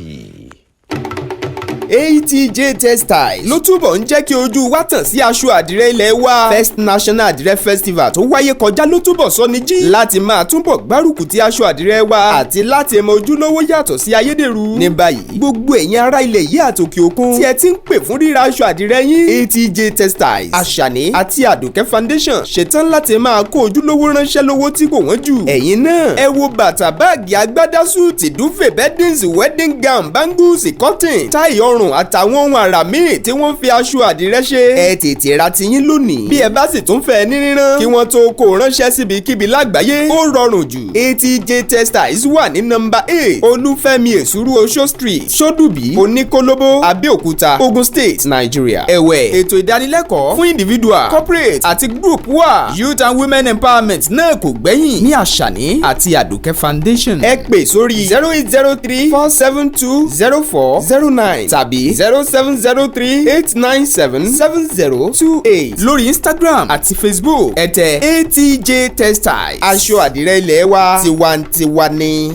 ATJ Textiles ló túbọ̀ ń jẹ́ kí ojú wa tàn sí aṣọ àdìrẹ ilẹ̀ wa. First National Àdìrẹ Festival tó wáyé kọjá ló túbọ̀ sọ ní jí láti máa túbọ̀ gbárùkù ti aṣọ àdìrẹ wa àti láti mọ ojúlówó yàtọ̀ sí ayédèrú. ní báyìí gbogbo ẹ̀yin ará ilẹ̀ yìí àtòkè òkun tí ẹ ti ń pè fún ríra aṣọ àdìrẹ yín ATJ Textiles Àṣàní àti Àdùkẹ́ Foundation ṣetán láti máa kó ojúlówó ránṣẹ́ lówó tí kò wọ́n jù. ẹ̀yin náà ẹ wo bàtà báàgì agbádá súùtì dúfè beddings wedding gown bangles cotton táì ọrùn àtàwọn ohun àrà míì tí wọ́n fi aṣọ àdìrẹ ṣe. ẹ tètè ra tiyín lónìí. bí ẹ bá sì tún fẹ́ ní rírán kí wọ́n tó kó ránṣẹ́ síbikíbi lágbàáyé ó rọrùn jù. ATJ Textiles wà ní nọ́mbà 8 Olúfẹ́mi Èsúrú Oṣó Street Ṣódùbí Oníkólóbó Abẹ́òkúta Ogun State Nigeria. ẹ̀wẹ̀ ètò ìdánilẹ́kọ̀ọ́ fún individual corporate àti group wà. youth and women empowerment náà kò gbẹ́yìn ní Àṣàní àti Àdùkẹ́ Foundation. ẹ pè sórí 0803 472 0409 tàbí 0703-897-7028 lórí Instagram àti Facebook ẹ tẹ ATJ Textiles aṣọ àdìrẹ ilẹ̀ wa tiwantiwa ni.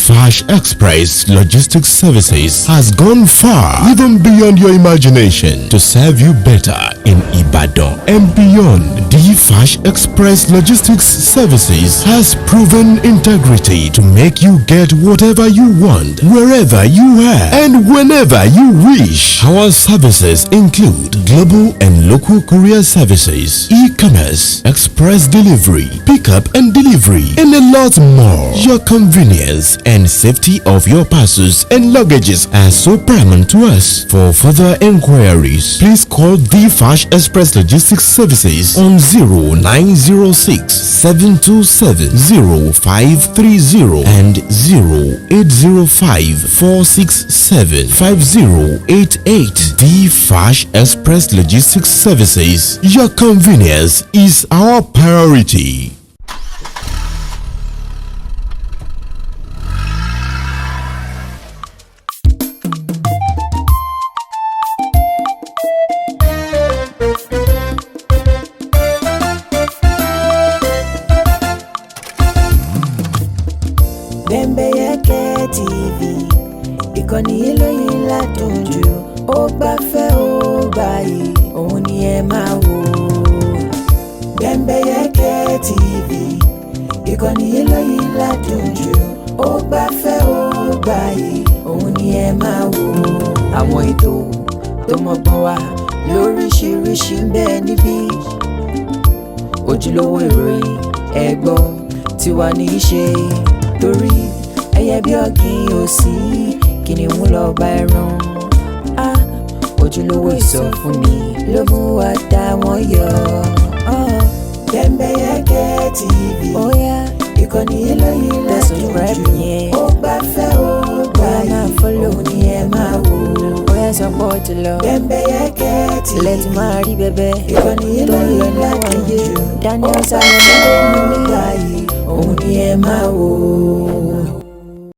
Fash Express Logistics Services has gone far, even beyond your imagination, to serve you better in Ibadan and beyond. Fash Express Logistics Services has proven integrity to make you get whatever you want, wherever you are, and whenever you wish. Our services include global and local courier services, e-commerce, express delivery, pickup and delivery, and a lot more. Your convenience and safety of your parcels and luggages are so paramount to us. For further inquiries, please call Fash Flash Express Logistics Services on 0906 727 0530 and 0805 467 5088. The Flash Express Logistics Services. Your convenience is our priority. BEMBEYEKE TV ìkànnì Leyin ládùn jù ó gbafẹ́ ó gbayì òun ni ẹ máa wò. BEMBEYEKE TV ìkànnì Leyin ládùn jù ó gbafẹ́ ó gbayì òun ni ẹ máa wò. àwọn ètò tó mọ́gbọ́n wá lóríṣiríṣi ń bẹ níbí ojúlówó ìròyìn ẹ̀gbọ́n tiwa ní í ṣe torí ẹyẹ bí ọ̀gìn òsì kìnìún lọ bá ẹran ojúlówó ìsọfúnni ló mú wa dá wọn yọ. BEMBEYEKE TV ìkànnì Leyin ládùn jù ó gbafẹ́ ó gbayì òun ni ẹ máa wò. Sọpọ̀ jùlọ BEMBEYEKE TV lẹ́tí máa rí bẹ́bẹ́ ìkànnì Leyin ládùn jù Daniel Salomon òun ni ẹ máa wò.